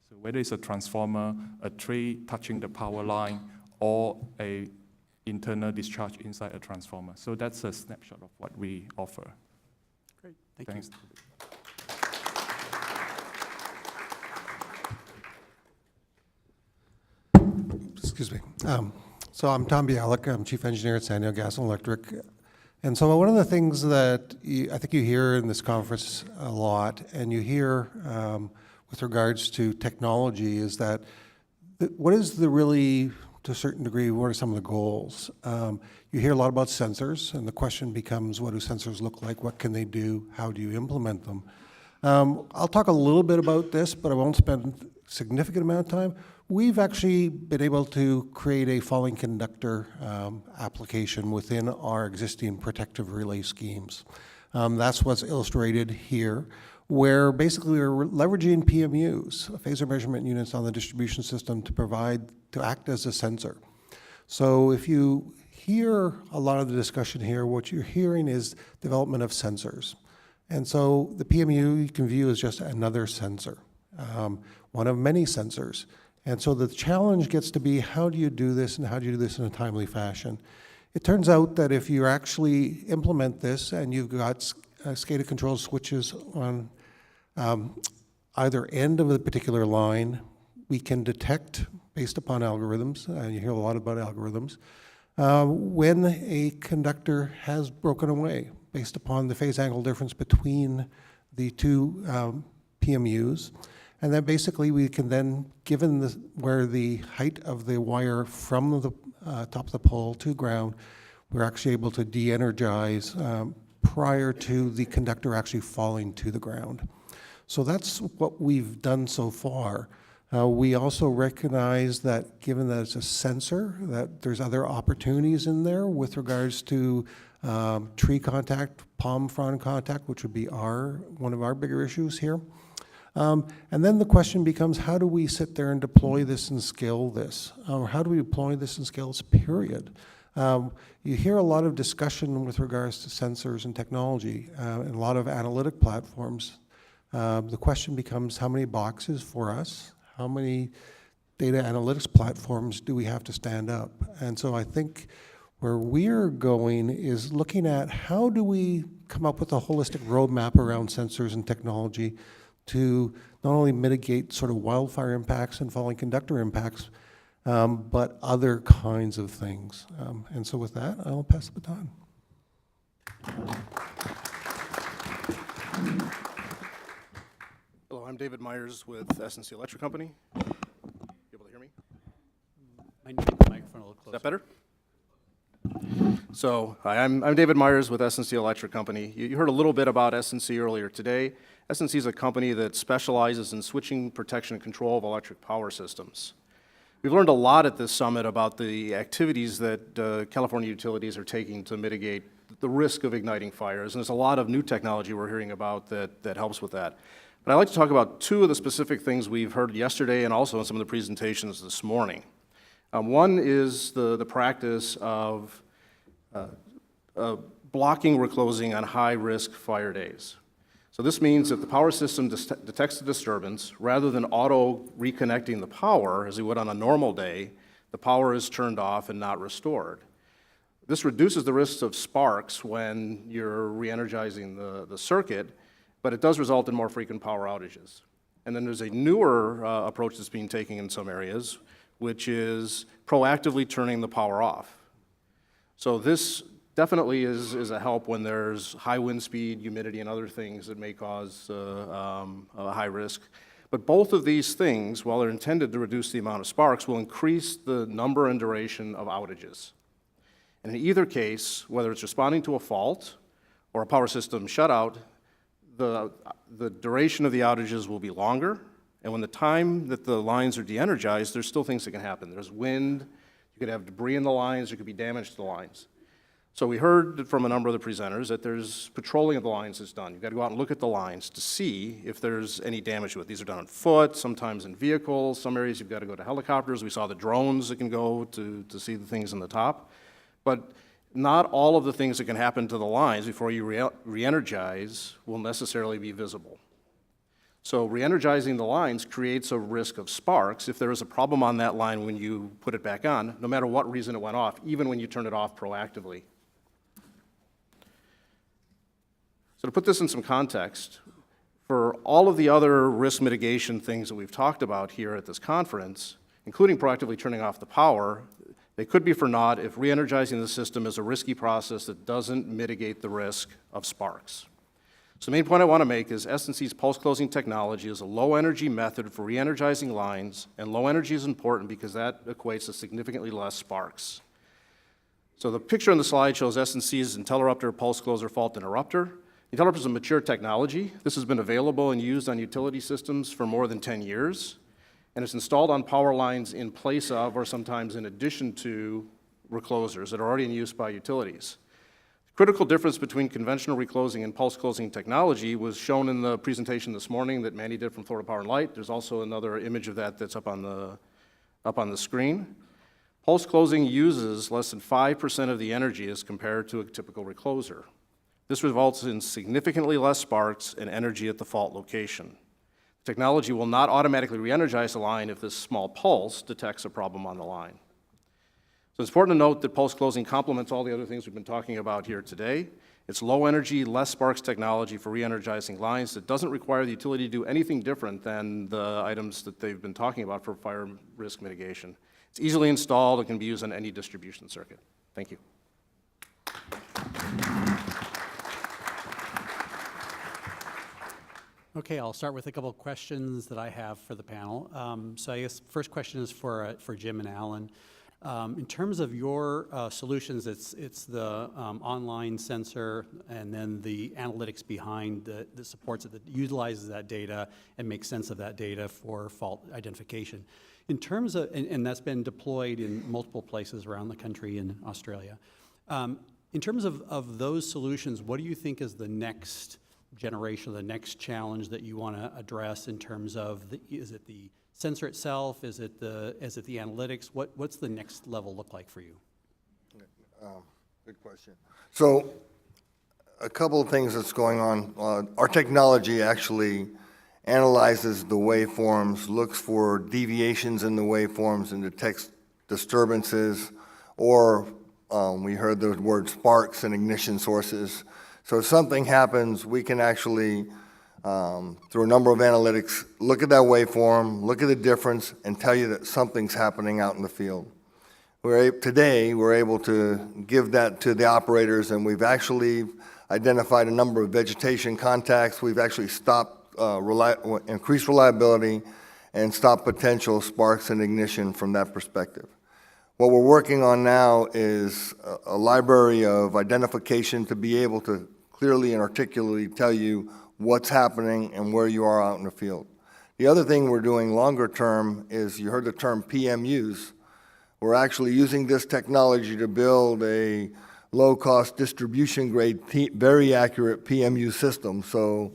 So whether it's a transformer, a tree touching the power line, or a internal discharge inside a transformer. So that's a snapshot of what we offer. Great, thank Thanks. you. Excuse me. So I'm Tom Bialek. I'm Chief Engineer at San Diego Gas and Electric. And so one of the things that I think you hear in this conference a lot, and you hear with regards to technology, is that what is the really, to a certain degree, what are some of the goals? You hear a lot about sensors, and the question becomes, what do sensors look like? What can they do? How do you implement them? I'll talk a little bit about this, but I won't spend a significant amount of time. We've actually been able to create a falling conductor application within our existing protective relay schemes. That's what's illustrated here, where basically we're leveraging PMUs, phasor measurement units on the distribution system, to act as a sensor. So if you hear a lot of the discussion here, what you're hearing is development of sensors. And so the PMU you can view as just another sensor, one of many sensors. And so the challenge gets to be, how do you do this, and how do you do this in a timely fashion? It turns out that if you actually implement this and you've got SCADA control switches on either end of the particular line, we can detect, based upon algorithms, and you hear a lot about algorithms, when a conductor has broken away, based upon the phase angle difference between the two PMUs. And then basically we can then, given where the height of the wire from the top of the pole to ground, we're actually able to de-energize prior to the conductor actually falling to the ground. So that's what we've done so far. We also recognize that given that it's a sensor, that there's other opportunities in there with regards to tree contact, palm frond contact, which would be one of our bigger issues here. And then the question becomes, how do we sit there and deploy this and scale this? Or how do we deploy this and scale this, period? You hear a lot of discussion with regards to sensors and technology, and a lot of analytic platforms. The question becomes, how many boxes for us? How many data analytics platforms do we have to stand up? And so I think where we're going is looking at how do we come up with a holistic roadmap around sensors and technology to not only mitigate sort of wildfire impacts and falling conductor impacts, but other kinds of things. And so with that, I'll pass the baton. Hello, I'm David Myers with SNC Electric Company. You able to hear me? I need the microphone a little closer. Is that better? So, hi, I'm David Myers with SNC Electric Company. You heard a little bit about SNC earlier today. SNC is a company that specializes in switching, protection, and control of electric power systems. We've learned a lot at this summit about the activities that California utilities are taking to mitigate the risk of igniting fires, and there's a lot of new technology we're hearing about that helps with that. But I'd like to talk about two of the specific things we've heard yesterday and also in some of the presentations this morning. One is the practice of blocking reclosing on high-risk fire days. So this means that the power system detects the disturbance, rather than auto-reconnecting the power, as it would on a normal day, the power is turned off and not restored. This reduces the risks of sparks when you're re-energizing the circuit, but it does result in more frequent power outages. And then there's a newer approach that's being taken in some areas, which is proactively turning the power off. So this definitely is a help when there's high wind speed, humidity, and other things that may cause a high risk. But both of these things, while they're intended to reduce the amount of sparks, will increase the number and duration of outages. And in either case, whether it's responding to a fault or a power system shutout, the duration of the outages will be longer, and when the time that the lines are de-energized, there's still things that can happen. There's wind, you could have debris in the lines, there could be damage to the lines. So we heard from a number of the presenters that there's patrolling of the lines that's done. You've got to go out and look at the lines to see if there's any damage to it. These are done on foot, sometimes in vehicles. Some areas you've got to go to helicopters. We saw the drones that can go to see the things on the top. But not all of the things that can happen to the lines before you re-energize will necessarily be visible. So re-energizing the lines creates a risk of sparks if there is a problem on that line when you put it back on, no matter what reason it went off, even when you turn it off proactively. So to put this in some context, for all of the other risk mitigation things that we've talked about here at this conference, including proactively turning off the power, they could be for naught if re-energizing the system is a risky process that doesn't mitigate the risk of sparks. So the main point I want to make is S&C's post-closing technology is a low-energy method for re-energizing lines, and low energy is important because that equates to significantly less sparks. So the picture on the slide shows S&C's Interrupter post-closer fault interrupter. Interrupter is a mature technology. This has been available and used on utility systems for more than 10 years, and it's installed on power lines in place of or sometimes in addition to reclosers that are already in use by utilities. The critical difference between conventional reclosing and post-closing technology was shown in the presentation this morning that Mandy did from Florida Power and Light. There's also another image of that that's up on the screen. Post-closing uses less than 5% of the energy as compared to a typical recloser. This results in significantly less sparks and energy at the fault location. Technology will not automatically re-energize the line if this small pulse detects a problem on the line. So it's important to note that post-closing complements all the other things we've been talking about here today. It's low energy, less sparks technology for re-energizing lines that doesn't require the utility to do anything different than the items that they've been talking about for fire risk mitigation. It's easily installed and can be used on any distribution circuit. Thank you. Okay, I'll start with a couple of questions that I have for the panel. So I guess first question is for Jim and Alan. In terms of your solutions, it's the online sensor and then the analytics behind that supports it, that utilizes that data and makes sense of that data for fault identification. In terms of, and that's been deployed in multiple places around the country and Australia. In terms of those solutions, what do you think is the next generation, the next challenge that you want to address in terms of, is it the sensor itself, is it the analytics? What's the next level look like for you? Good question. So a couple of things that's going on. Our technology actually analyzes the waveforms, looks for deviations in the waveforms and detects disturbances, or we heard the word sparks and ignition sources. So if something happens, we can actually, through a number of analytics, look at that waveform, look at the difference, and tell you that something's happening out in the field. Today, we're able to give that to the operators, and we've actually identified a number of vegetation contacts. We've actually stopped, increased reliability, and stopped potential sparks and ignition from that perspective. What we're working on now is a library of identification to be able to clearly and articulately tell you what's happening and where you are out in the field. The other thing we're doing longer term is, you heard the term PMUs. We're actually using this technology to build a low-cost distribution grade, very accurate PMU system. So,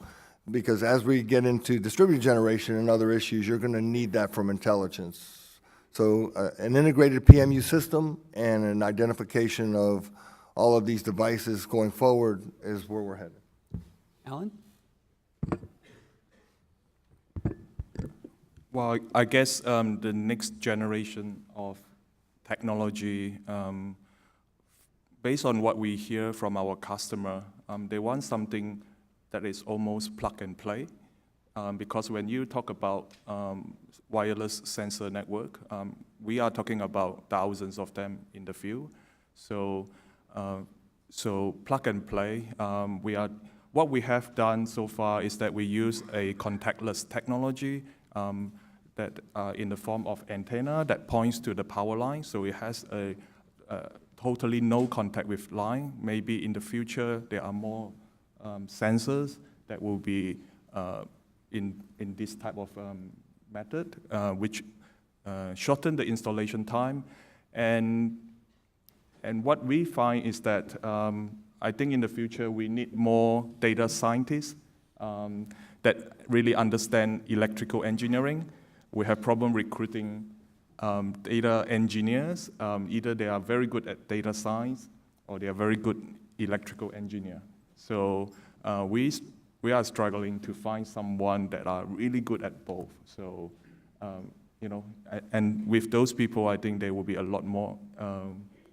because as we get into distributed generation and other issues, you're going to need that from intelligence. So an integrated PMU system and an identification of all of these devices going forward is where we're headed. Alan? Well, I guess the next generation of technology, based on what we hear from our customer, they want something that is almost plug and play. Because when you talk about wireless sensor network, we are talking about thousands of them in the field. So, plug and play. What we have done so far is that we use a contactless technology that in the form of antenna that points to the power line. So it has a totally no contact with line. Maybe in the future there are more sensors that will be in this type of method, which shorten the installation time. And what we find is that I think in the future we need more data scientists that really understand electrical engineering. We have problem recruiting data engineers. Either they are very good at data science or they are very good electrical engineer. So we are struggling to find someone that are really good at both. So, you know, and with those people, I think there will be a lot more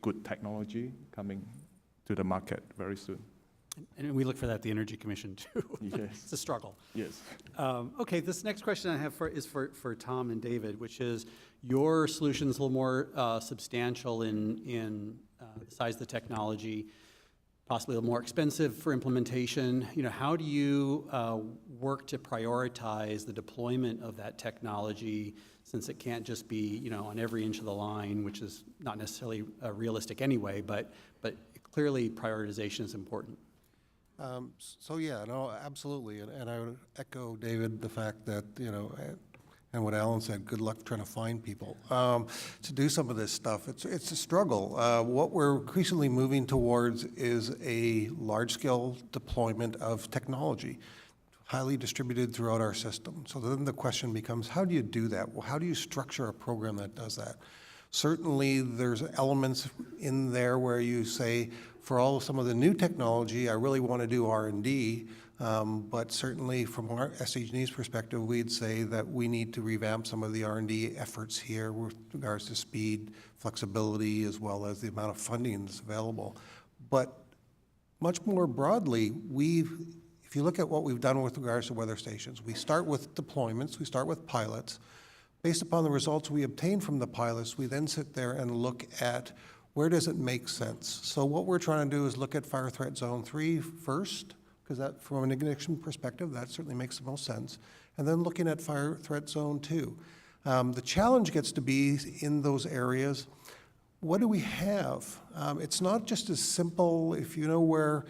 good technology coming to the market very soon. And we look for that at the Energy Commission too. Yes. It's a struggle. Yes. Okay, this next question I have is for Tom and David, which is your solution's a little more substantial in the size of the technology, possibly a little more expensive for implementation. You know, how do you work to prioritize the deployment of that technology, since it can't just be, you know, on every inch of the line, which is not necessarily realistic anyway, but clearly prioritization is important. So yeah, no, absolutely, and I would echo, David, the fact that, you know, and what Alan said, good luck trying to find people to do some of this stuff. It's a struggle. What we're increasingly moving towards is a large-scale deployment of technology, highly distributed throughout our system. So then the question becomes, how do you do that? Well, how do you structure a program that does that? Certainly, there's elements in there where you say, for some of the new technology, I really want to do R&D, but certainly from our SDG&E's perspective, we'd say that we need to revamp some of the R&D efforts here with regards to speed, flexibility, as well as the amount of funding that's available. But much more broadly, if you look at what we've done with regards to weather stations, we start with deployments, we start with pilots. Based upon the results we obtain from the pilots, we then sit there and look at where does it make sense. So what we're trying to do is look at Fire Threat Zone 3 first, because that, from an ignition perspective, that certainly makes the most sense, and then looking at Fire Threat Zone 2. The challenge gets to be in those areas, what do we have? It's not just as simple, if you know where,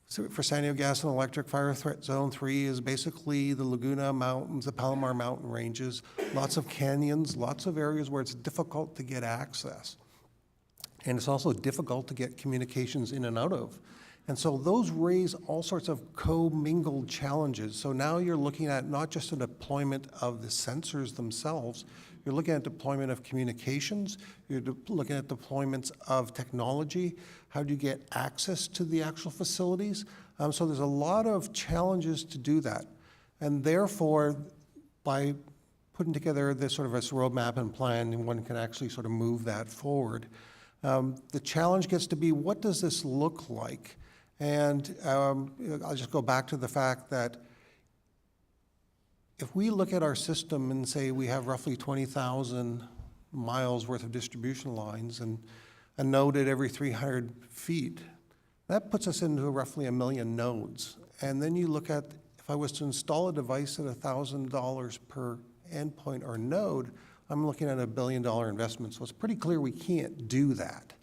so for San Diego Gas and Electric, Fire Threat Zone 3 is basically the Laguna Mountains, the Palomar Mountain ranges, lots of canyons, lots of areas where it's difficult to get access. And it's also difficult to get communications in and out of. And so those raise all sorts of co-mingled challenges. So now you're looking at not just a deployment of the sensors themselves, you're looking at deployment of communications, you're looking at deployments of technology, how do you get access to the actual facilities? So there's a lot of challenges to do that. And therefore, by putting together this sort of a roadmap and plan, one can actually sort of move that forward. The challenge gets to be, what does this look like? And I'll just go back to the fact that if we look at our system and say we have roughly 20,000 miles worth of distribution lines and a node at every 300 feet, that puts us into roughly 1 million nodes. And then you look at, if I was to install a device at $1,000 per endpoint or node, I'm looking at $1 billion investment. So it's pretty clear we can't do that.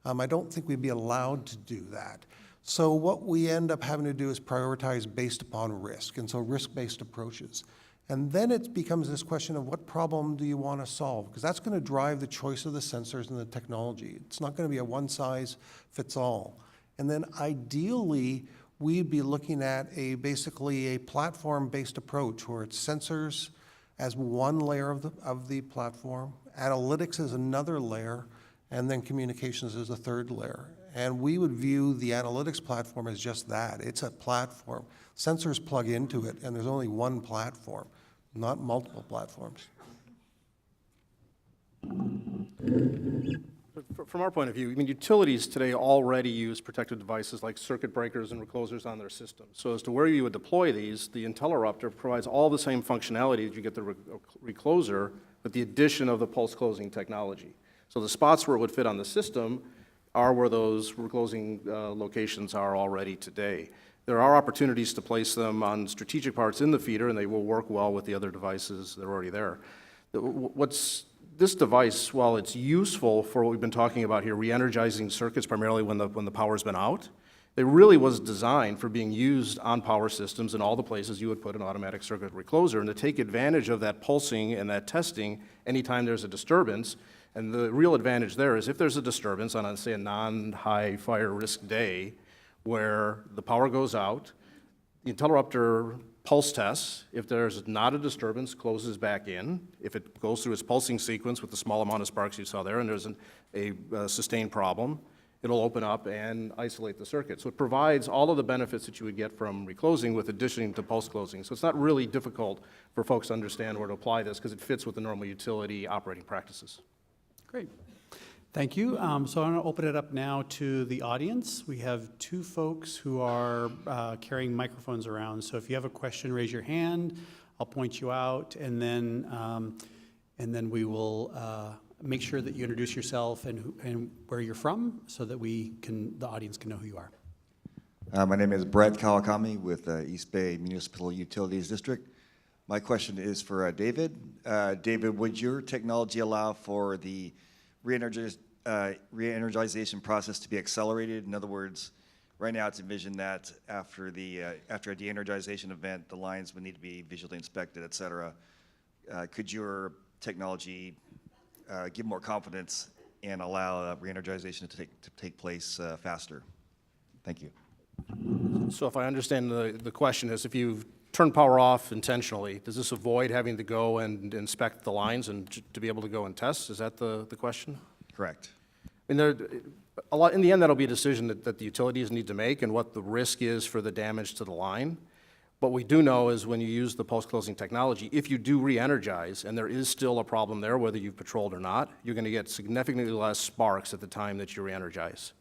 I don't think we'd be allowed to do that. So what we end up having to do is prioritize based upon risk, and so risk-based approaches. And then it becomes this question of what problem do you want to solve? Because that's going to drive the choice of the sensors and the technology. It's not going to be a one-size-fits-all. And then ideally, we'd be looking at basically a platform-based approach where it's sensors as one layer of the platform, analytics as another layer, and then communications as a third layer. And we would view the analytics platform as just that. It's a platform. Sensors plug into it, and there's only one platform, not multiple platforms. From our point of view, I mean, utilities today already use protective devices like circuit breakers and reclosers on their systems. So as to where you would deploy these, the Interrupter provides all the same functionality that you get the recloser, with the addition of the pulse closing technology. So the spots where it would fit on the system are where those reclosing locations are already today. There are opportunities to place them on strategic parts in the feeder, and they will work well with the other devices that are already there. What's this device, while it's useful for what we've been talking about here, re-energizing circuits primarily when the power's been out, it really was designed for being used on power systems in all the places you would put an automatic circuit recloser, and to take advantage of that pulsing and that testing anytime there's a disturbance. And the real advantage there is if there's a disturbance on, say, a non-high fire risk day where the power goes out, the interrupter pulse tests. If there's not a disturbance, closes back in. If it goes through its pulsing sequence with the small amount of sparks you saw there and there's a sustained problem, it'll open up and isolate the circuit. So it provides all of the benefits that you would get from reclosing with addition to pulse closing. So it's not really difficult for folks to understand where to apply this because it fits with the normal utility operating practices. Great. Thank you. So I'm going to open it up now to the audience. We have two folks who are carrying microphones around. So if you have a question, raise your hand. I'll point you out, and then we will make sure that you introduce yourself and where you're from, so that the audience can know who you are. My name is Brett Kawakami with East Bay Municipal Utilities District. My question is for David. David, would your technology allow for the re-energization process to be accelerated? In other words, right now it's envisioned that after a de-energization event, the lines would need to be visually inspected, et cetera. Could your technology give more confidence and allow re-energization to take place faster? Thank you. So if I understand the question is, if you turn power off intentionally, does this avoid having to go and inspect the lines and to be able to go and test? Is that the question? Correct. In the end, that'll be a decision that the utilities need to make and what the risk is for the damage to the line. What we do know is when you use the post-closing technology, if you do re-energize and there is still a problem there, whether you've patrolled or not, you're going to get significantly less sparks at the time that you re-energize.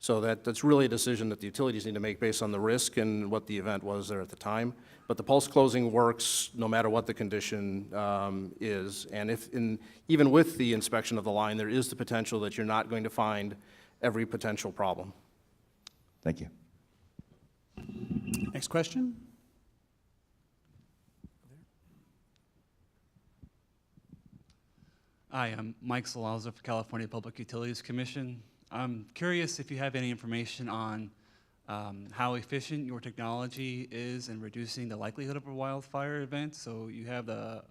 So that's really a decision that the utilities need to make based on the risk and what the event was there at the time. But the pulse closing works no matter what the condition is. And even with the inspection of the line, there is the potential that you're not going to find every potential problem. Thank you. Next question. Hi, I'm Mike Salazar for California Public Utilities Commission. I'm curious if you have any information on how efficient your technology is in reducing the likelihood of a wildfire event. So you have the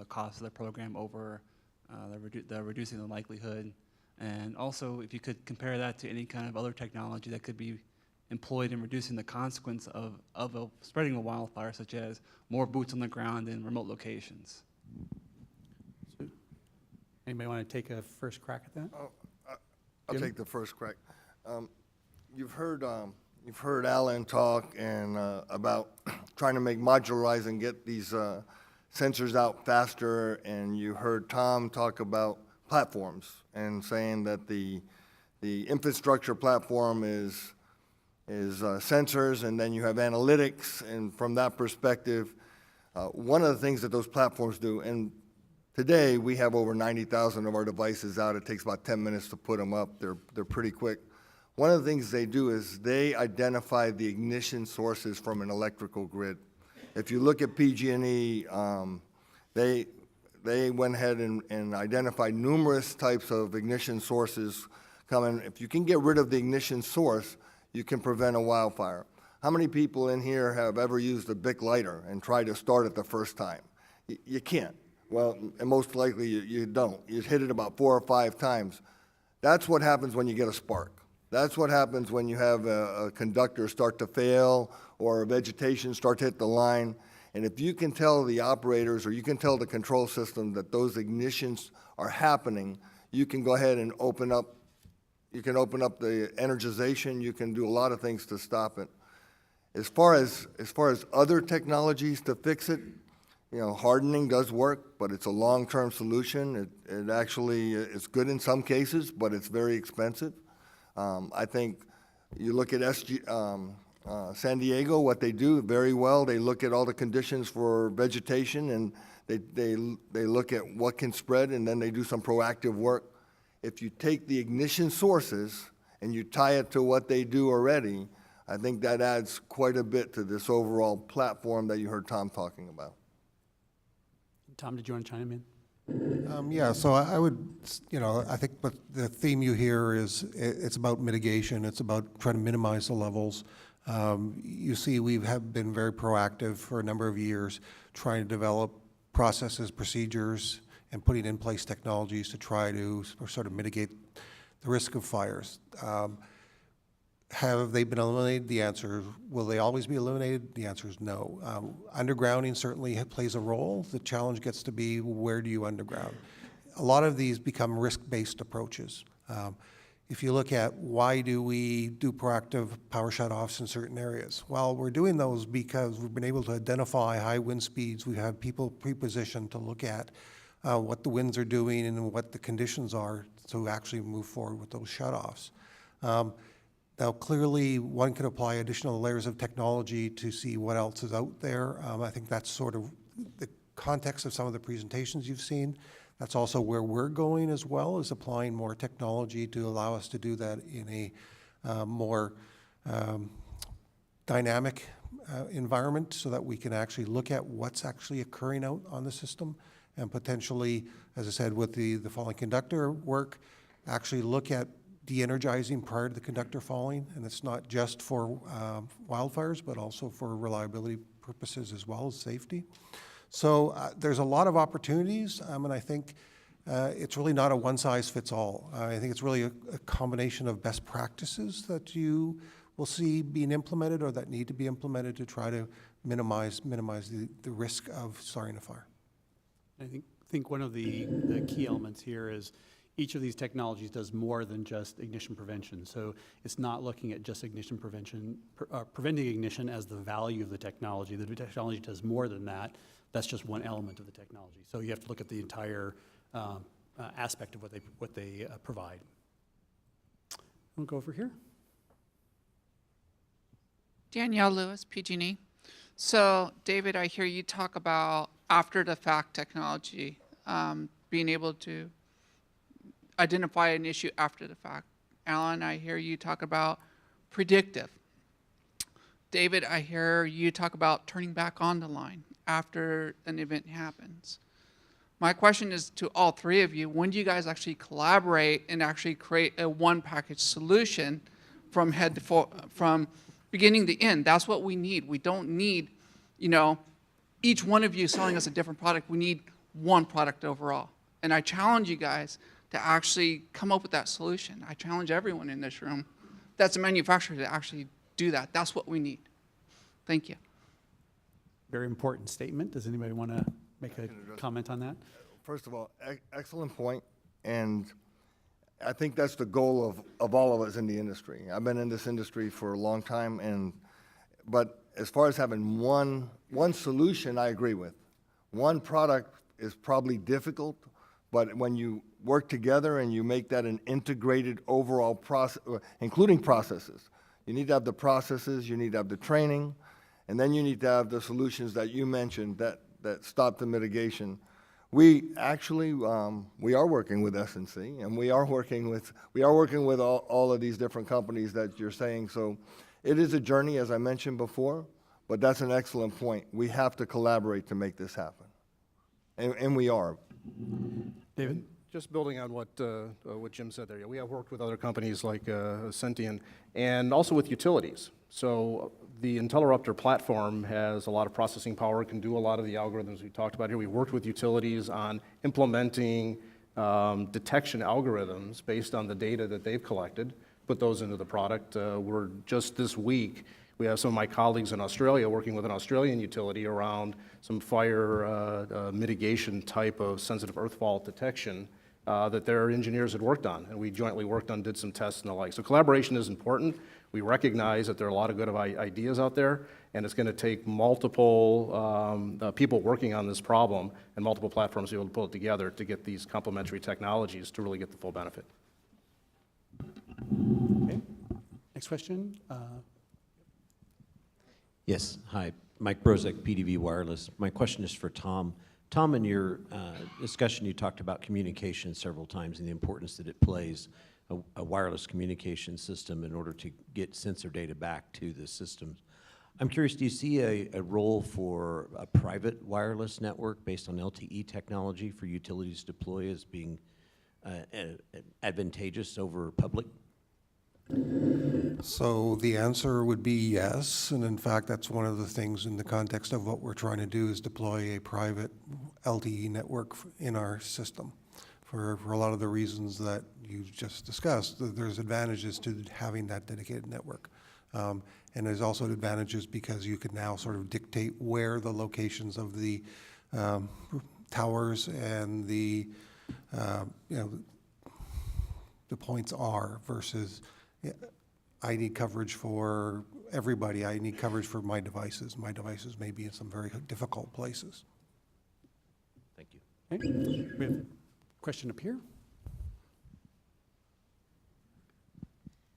cost of the program over the reducing the likelihood, and also if you could compare that to any kind of other technology that could be employed in reducing the consequence of spreading a wildfire, such as more boots on the ground in remote locations. Anybody want to take a first crack at that? I'll take the first crack. You've heard Alan talk and about trying to make modularize and get these sensors out faster, and you heard Tom talk about platforms and saying that the infrastructure platform is sensors, and then you have analytics, and from that perspective, one of the things that those platforms do, and today we have over 90,000 of our devices out. It takes about 10 minutes to put them up. They're pretty quick. One of the things they do is they identify the ignition sources from an electrical grid. If you look at PG&E, they went ahead and identified numerous types of ignition sources coming. If you can get rid of the ignition source, you can prevent a wildfire. How many people in here have ever used a Bic lighter and tried to start it the first time? You can't. Well, and most likely you don't. You hit it about 4 or 5 times. That's what happens when you get a spark. That's what happens when you have a conductor start to fail or vegetation start to hit the line. And if you can tell the operators or you can tell the control system that those ignitions are happening, you can go ahead and open up the energization. You can do a lot of things to stop it. As far as other technologies to fix it, hardening does work, but it's a long-term solution. It actually is good in some cases, but it's very expensive. I think you look at San Diego, what they do very well, they look at all the conditions for vegetation, and they look at what can spread, and then they do some proactive work. If you take the ignition sources and you tie it to what they do already, I think that adds quite a bit to this overall platform that you heard Tom talking about. Tom, did you want to chime in? Yeah, so I would, I think what the theme you hear is it's about mitigation. It's about trying to minimize the levels. You see, we have been very proactive for a number of years, trying to develop processes, procedures, and putting in place technologies to try to sort of mitigate the risk of fires. Have they been eliminated? The answer, will they always be eliminated? The answer is no. Undergrounding certainly plays a role. The challenge gets to be, where do you underground? A lot of these become risk-based approaches. If you look at why do we do proactive power shutoffs in certain areas? Well, we're doing those because we've been able to identify high wind speeds. We have people pre-positioned to look at what the winds are doing and what the conditions are to actually move forward with those shutoffs. Now, clearly, one could apply additional layers of technology to see what else is out there. I think that's sort of the context of some of the presentations you've seen. That's also where we're going as well, is applying more technology to allow us to do that in a more dynamic environment, so that we can actually look at what's actually occurring out on the system, and potentially, as I said, with the falling conductor work, actually look at de-energizing prior to the conductor falling. And it's not just for wildfires, but also for reliability purposes as well as safety. So there's a lot of opportunities, and I think it's really not a one-size-fits-all. I think it's really a combination of best practices that you will see being implemented, or that need to be implemented, to try to minimize the risk of starting a fire. I think one of the key elements here is each of these technologies does more than just ignition prevention. So it's not looking at just ignition prevention, preventing ignition as the value of the technology. The technology does more than that. That's just one element of the technology. So you have to look at the entire aspect of what they provide. We'll go over here. Danielle Lewis, PG&E. So, David, I hear you talk about after-the-fact technology, being able to identify an issue after the fact. Alan, I hear you talk about predictive. David, I hear you talk about turning back on the line after an event happens. My question is to all three of you: when do you guys actually collaborate and actually create a one-package solution from from beginning to end? That's what we need. We don't need, each one of you selling us a different product. We need one product overall. And I challenge you guys to actually come up with that solution. I challenge everyone in this room that's a manufacturer to actually do that. That's what we need. Thank you. Very important statement. Does anybody want to make a comment on that? First of all, excellent point, and I think that's the goal of all of us in the industry. I've been in this industry for a long time, but as far as having one solution, I agree with. One product is probably difficult, but when you work together and you make that an integrated overall process, including processes, you need to have the processes, you need to have the training, and then you need to have the solutions that you mentioned that stop the mitigation. We actually, we are working with S&C, and we are working with all of these different companies that you're saying. So it is a journey, as I mentioned before, but that's an excellent point. We have to collaborate to make this happen, and we are. David? Just building on what Jim said there, we have worked with other companies like Sentient, and also with utilities. So the Interrupter platform has a lot of processing power, can do a lot of the algorithms we talked about here. We worked with utilities on implementing detection algorithms based on the data that they've collected, put those into the product. We're just this week, we have some of my colleagues in Australia working with an Australian utility around some fire mitigation type of sensitive earth fault detection that their engineers had worked on, and we jointly worked on, did some tests and the like. So collaboration is important. We recognize that there are a lot of good ideas out there, and it's going to take multiple people working on this problem and multiple platforms to be able to pull it together to get these complementary technologies to really get the full benefit. Okay. Next question. Yes. Hi. Mike Brozek, PDV Wireless. My question is for Tom. Tom, in your discussion, you talked about communication several times and the importance that it plays, a wireless communication system, in order to get sensor data back to the systems. I'm curious, do you see a role for a private wireless network based on LTE technology for utilities to deploy as being advantageous over public? So the answer would be yes, and in fact, that's one of the things in the context of what we're trying to do is deploy a private LTE network in our system. For a lot of the reasons that you've just discussed, there's advantages to having that dedicated network. And there's also advantages because you can now sort of dictate where the locations of the towers and the points are versus I need coverage for everybody. I need coverage for my devices. My devices may be in some very difficult places. Thank you. Okay. We have a question up here.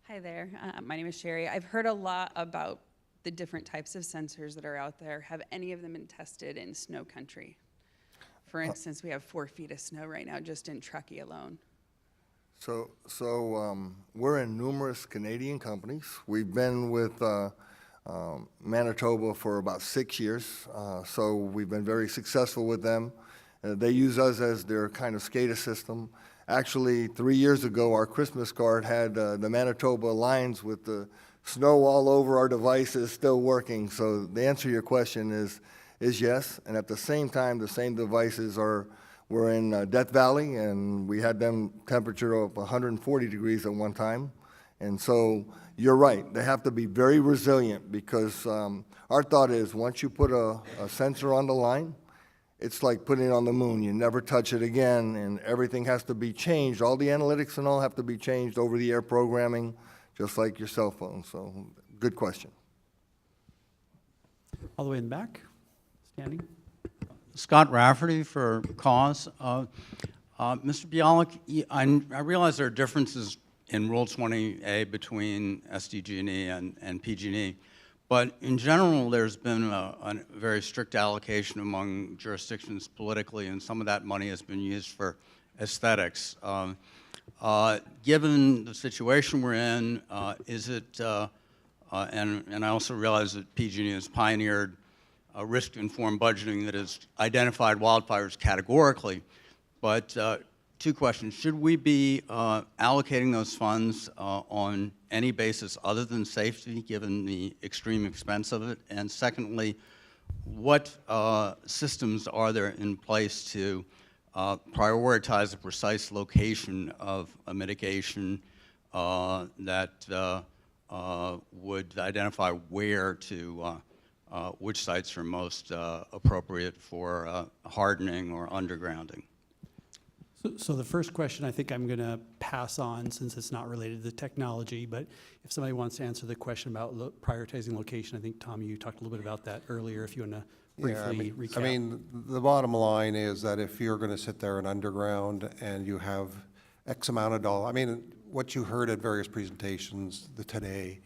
Hi there. My name is Cherrie. I've heard a lot about the different types of sensors that are out there. Have any of them been tested in snow country? For instance, we have 4 feet of snow right now just in Truckee alone. So we're in numerous Canadian companies. We've been with Manitoba for about 6 years, so we've been very successful with them. They use us as their kind of SCADA system. Actually, 3 years ago, our Christmas card had the Manitoba lines with the snow all over our devices still working. So the answer to your question is yes. And at the same time, the same devices were in Death Valley, and we had them temperature of 140 degrees at one time. And so you're right. They have to be very resilient because our thought is once you put a sensor on the line, it's like putting it on the moon. You never touch it again, and everything has to be changed. All the analytics and all have to be changed, over-the-air programming, just like your cell phone. So, good question. All the way in the back, standing. Scott Rafferty for Cause. Mr. Bialek, I realize there are differences in Rule 20A between SDG&E and PG&E. But in general, there's been a very strict allocation among jurisdictions politically, and some of that money has been used for aesthetics. Given the situation we're in, is it, and I also realize that PG&E has pioneered risk-informed budgeting that has identified wildfires categorically, but 2 questions. Should we be allocating those funds on any basis other than safety, given the extreme expense of it? And secondly, what systems are there in place to prioritize the precise location of a mitigation that would identify where to, which sites are most appropriate for hardening or undergrounding? So the first question I think I'm going to pass on since it's not related to the technology, but if somebody wants to answer the question about prioritizing location, I think, Tom, you talked a little bit about that earlier, if you want to briefly recap. I mean, the bottom line is that if you're going to sit there and underground and you have X amount of dollars, I mean, what you heard at various presentations today,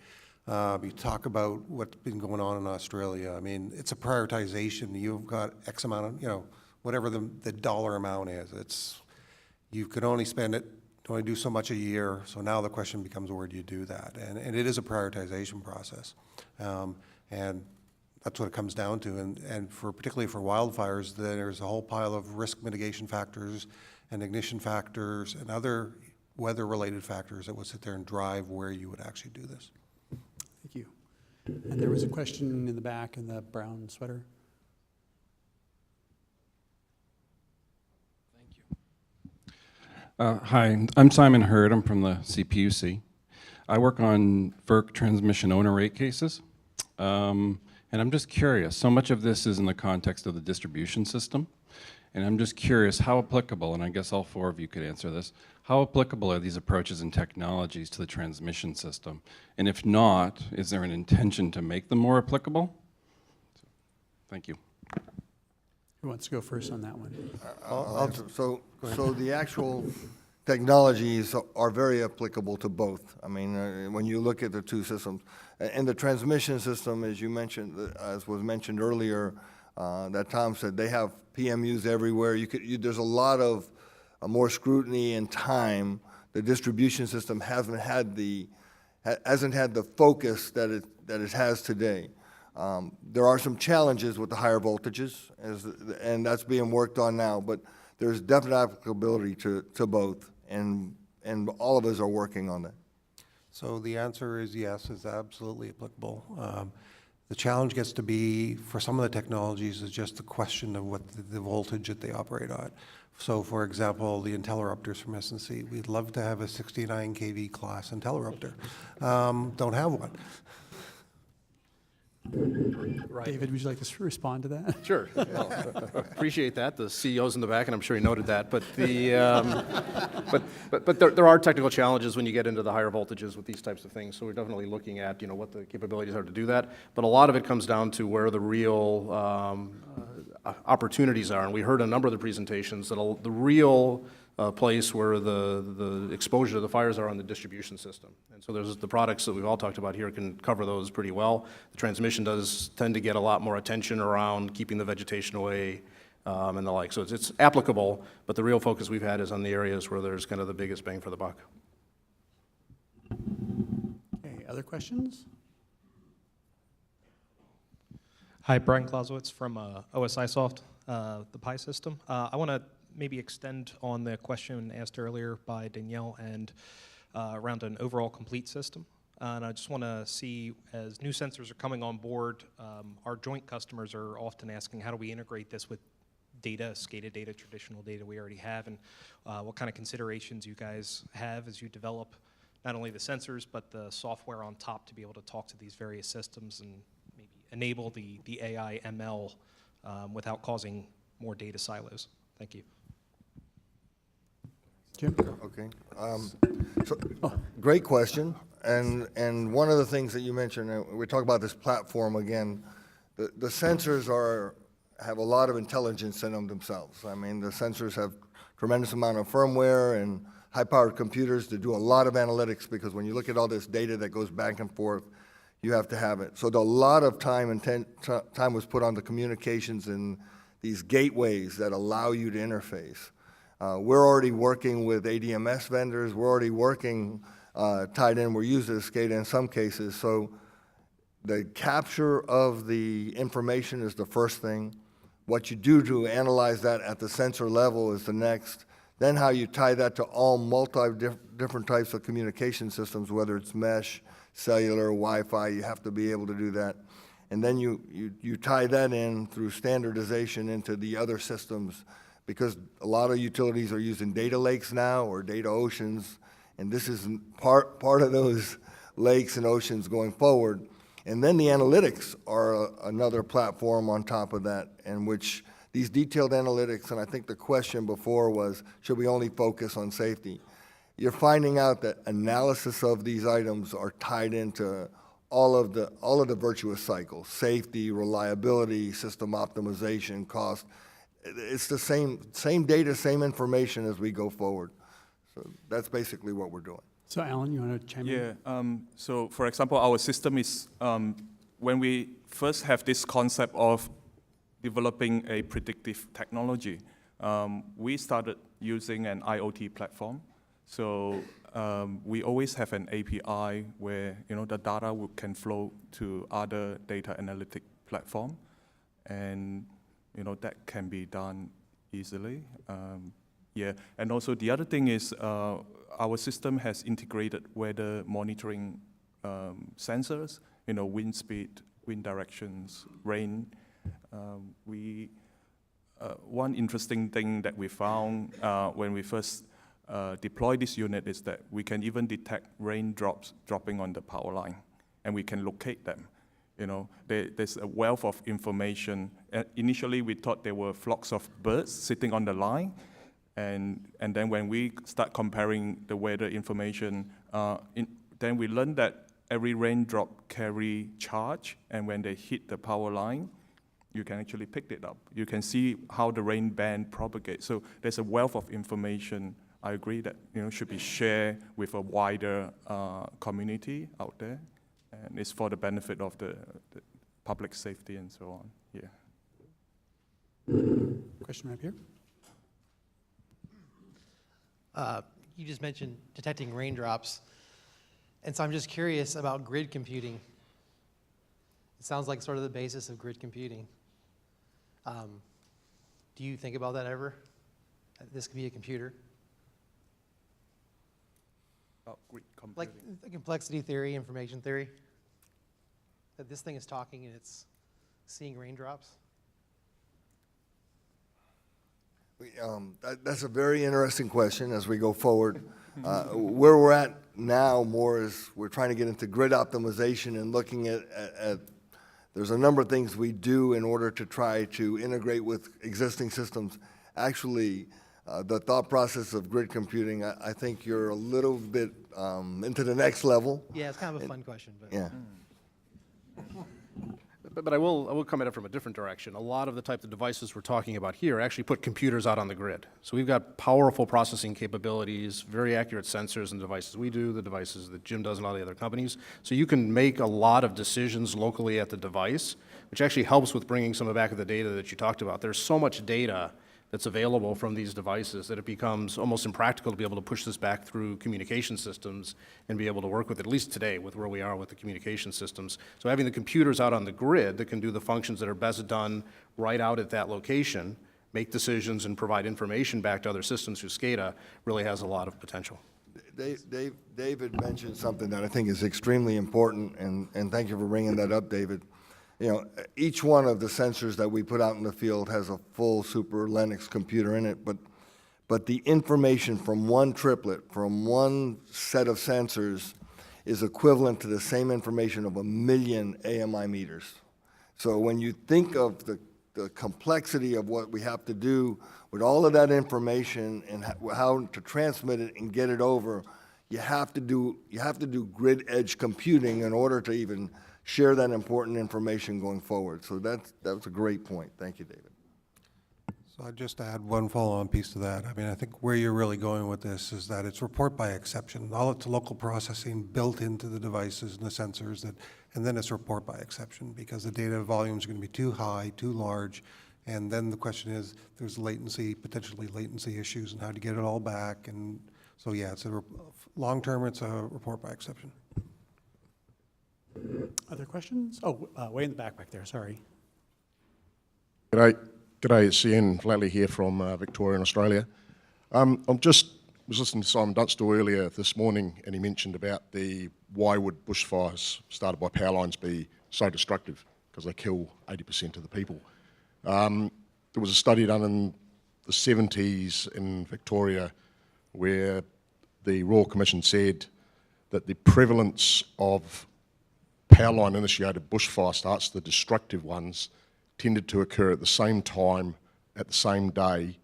you talk about what's been going on in Australia. I mean, it's a prioritization. You've got X amount of, whatever the dollar amount is. You could only spend it, only do so much a year, so now the question becomes where do you do that? And it is a prioritization process. And that's what it comes down to. And particularly for wildfires, there's a whole pile of risk mitigation factors and ignition factors and other weather-related factors that would sit there and drive where you would actually do this. Thank you. And there was a question in the back in the brown sweater. Hi, I'm Simon Hurd. I'm from the CPUC. I work on FERC transmission owner rate cases. And I'm just curious, so much of this is in the context of the distribution system. And I'm just curious how applicable, and I guess all 4 of you could answer this, how applicable are these approaches and technologies to the transmission system? And if not, is there an intention to make them more applicable? Thank you. Who wants to go first on that one? So the actual technologies are very applicable to both. I mean, when you look at the 2 systems, and the transmission system, as you mentioned, as was mentioned earlier, that Tom said, they have PMUs everywhere. There's a lot of more scrutiny and time. The distribution system hasn't had the focus that it has today. There are some challenges with the higher voltages, and that's being worked on now, but there's definite applicability to both, and all of us are working on that. So the answer is yes, it's absolutely applicable. The challenge gets to be, for some of the technologies, is just the question of what the voltage that they operate on. So for example, the interrupters from S&C, we'd love to have a 69 kV class interrupter. Don't have one. Right. David, would you like to respond to that? Sure. Well, appreciate that. The CEO's in the back, and I'm sure he noted that. But but there are technical challenges when you get into the higher voltages with these types of things. So we're definitely looking at what the capabilities are to do that. But a lot of it comes down to where the real opportunities are. And we heard a number of the presentations that the real place where the exposure to the fires are on the distribution system. And so there's the products that we've all talked about here can cover those pretty well. The transmission does tend to get a lot more attention around keeping the vegetation away and the like. So it's applicable, but the real focus we've had is on the areas where there's kind of the biggest bang for the buck. Okay, other questions? Hi, Brian Clausewitz from OSIsoft, the Pi system. I want to maybe extend on the question asked earlier by Danielle and around an overall complete system. And I just want to see, as new sensors are coming on board, our joint customers are often asking, how do we integrate this with data, SCADA data, traditional data we already have, and what kind of considerations you guys have as you develop not only the sensors, but the software on top to be able to talk to these various systems and maybe enable the AI ML without causing more data silos. Thank you. Jim? Okay. Great question. And one of the things that you mentioned, we talk about this platform again, the sensors have a lot of intelligence in them themselves. I mean, the sensors have tremendous amount of firmware and high-powered computers to do a lot of analytics, because when you look at all this data that goes back and forth, you have to have it. So a lot of time was put on the communications and these gateways that allow you to interface. We're already working with ADMS vendors. We're already working tied in. We're using SCADA in some cases. So the capture of the information is the first thing. What you do to analyze that at the sensor level is the next. Then how you tie that to all different types of communication systems, whether it's mesh, cellular, Wi-Fi, you have to be able to do that. And then you tie that in through standardization into the other systems, because a lot of utilities are using data lakes now or data oceans, and this is part of those lakes and oceans going forward. And then the analytics are another platform on top of that, in which these detailed analytics, and I think the question before was, should we only focus on safety? You're finding out that analysis of these items are tied into all of the virtuous cycles: safety, reliability, system optimization, cost. It's the same data, same information as we go forward. So that's basically what we're doing. So Alan, you want to chime in? Yeah, so for example, our system is, when we first have this concept of developing a predictive technology, we started using an IoT platform. So we always have an API where the data can flow to other data analytic platform, and that can be done easily. Yeah, and also the other thing is our system has integrated weather monitoring sensors, wind speed, wind directions, rain. One interesting thing that we found when we first deployed this unit is that we can even detect raindrops dropping on the power line, and we can locate them. There's a wealth of information. Initially, we thought there were flocks of birds sitting on the line, and then when we start comparing the weather information, then we learned that every raindrop carry charge, and when they hit the power line, you can actually pick it up. You can see how the rain band propagates. So there's a wealth of information. I agree that should be shared with a wider community out there, and it's for the benefit of the public safety and so on. Yeah. Question right here. You just mentioned detecting raindrops, and so I'm just curious about grid computing. It sounds like sort of the basis of grid computing. Do you think about that ever? This could be a computer? Grid Like computing. the complexity theory, information theory? That this thing is talking and it's seeing raindrops? That's a very interesting question as we go forward. Where we're at now more is we're trying to get into grid optimization and looking at there's a number of things we do in order to try to integrate with existing systems. Actually, the thought process of grid computing, I think you're a little bit into the next level. Yeah, it's kind of a fun question. But. Yeah. But I will come at it from a different direction. A lot of the type of devices we're talking about here actually put computers out on the grid. So we've got powerful processing capabilities, very accurate sensors and devices we do, the devices that Jim does and all the other companies. So you can make a lot of decisions locally at the device, which actually helps with bringing some of back of the data that you talked about. There's so much data that's available from these devices that it becomes almost impractical to be able to push this back through communication systems and be able to work with it, at least today with where we are with the communication systems. So having the computers out on the grid that can do the functions that are best done right out at that location, make decisions and provide information back to other systems through SCADA really has a lot of potential. David mentioned something that I think is extremely important, and thank you for bringing that up, David. You know, each one of the sensors that we put out in the field has a full Super Linux computer in it, but the information from one triplet, from one set of sensors, is equivalent to the same information of 1 million AMI meters. So when you think of the complexity of what we have to do with all of that information and how to transmit it and get it over, you have to do grid edge computing in order to even share that important information going forward. So that was a great point. Thank you, David. So I'd just add one follow-on piece to that. I mean, I think where you're really going with this is that it's report by exception. All it's local processing built into the devices and the sensors, and then it's report by exception because the data volumes are going to be too high, too large, and then the question is there's latency, potentially latency issues, and how to get it all back. And so yeah, it's long-term, it's a report by exception. Other questions? Oh, way in the back there, sorry. G'day, it's Ian Flatley here from Victoria in Australia. Was listening to Simon Dunstall earlier this morning, and he mentioned about why would bushfires started by power lines be so destructive, because they kill 80% of the people. There was a study done in the 70s in Victoria where the Royal Commission said that the prevalence of power line initiated bushfire starts, the destructive ones, tended to occur at the same time, at the same day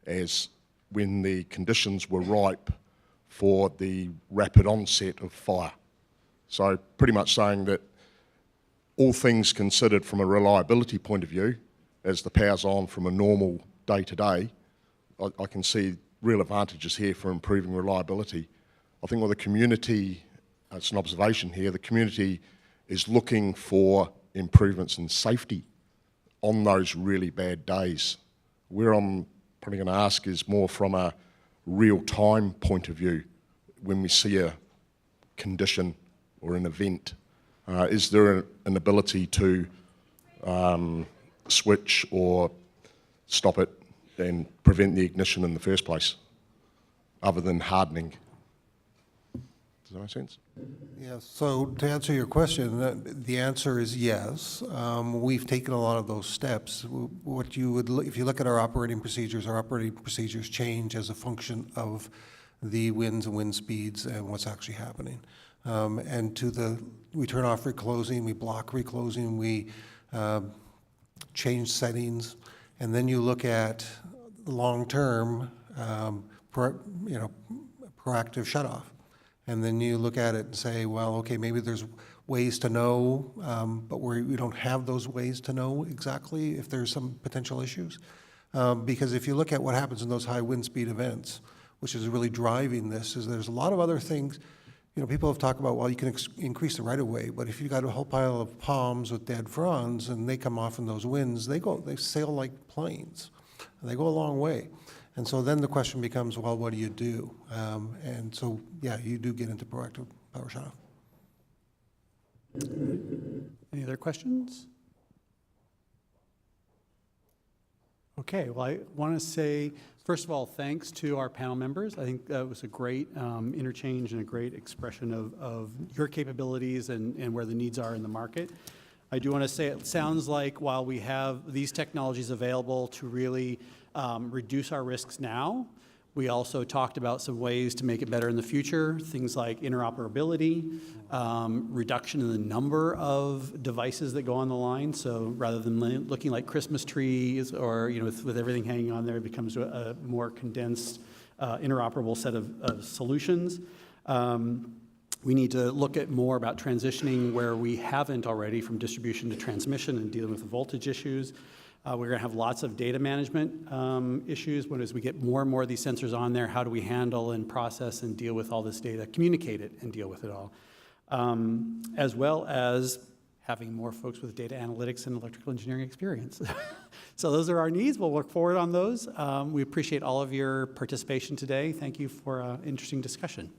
as when the conditions were ripe for the rapid onset of fire. So pretty much saying that all things considered from a reliability point of view, as the power's on from a normal day-to-day, I can see real advantages here for improving reliability. I think with the community, it's an observation here, the community is looking for improvements in safety on those really bad days. Where I'm probably going to ask is more from a real-time point of view. When we see a condition or an event, is there an ability to switch or stop it and prevent the ignition in the first place, other than hardening? Does that make sense? Yeah, so to answer your question, the answer is yes. We've taken a lot of those steps. What you would, if you look at our operating procedures change as a function of the winds and wind speeds and what's actually happening. We turn off reclosing, we block reclosing, we change settings, and then you look at long-term, proactive shutoff. And then you look at it and say, well, okay, maybe there's ways to know, but we don't have those ways to know exactly if there's some potential issues. Because if you look at what happens in those high wind speed events, which is really driving this, is there's a lot of other things. You know, people have talked about, well, you can increase the right-of-way, but if you've got a whole pile of palms with dead fronds and they come off in those winds, they sail like planes. They go a long way. And so then the question becomes, well, what do you do? And so, yeah, you do get into proactive power shutoff. Any other questions? Okay, well, I want to say, first of all, thanks to our panel members. I think that was a great interchange and a great expression of your capabilities and where the needs are in the market. I do want to say it sounds like while we have these technologies available to really reduce our risks now, we also talked about some ways to make it better in the future, things like interoperability, reduction in the number of devices that go on the line. So rather than looking like Christmas trees or with everything hanging on there, it becomes a more condensed, interoperable set of solutions. We need to look at more about transitioning where we haven't already from distribution to transmission and dealing with the voltage issues. We're going to have lots of data management issues. As we get more and more of these sensors on there, how do we handle and process and deal with all this data, communicate it and deal with it all? As well as having more folks with data analytics and electrical engineering experience. So those are our needs. We'll work forward on those. We appreciate all of your participation today. Thank you for an interesting discussion.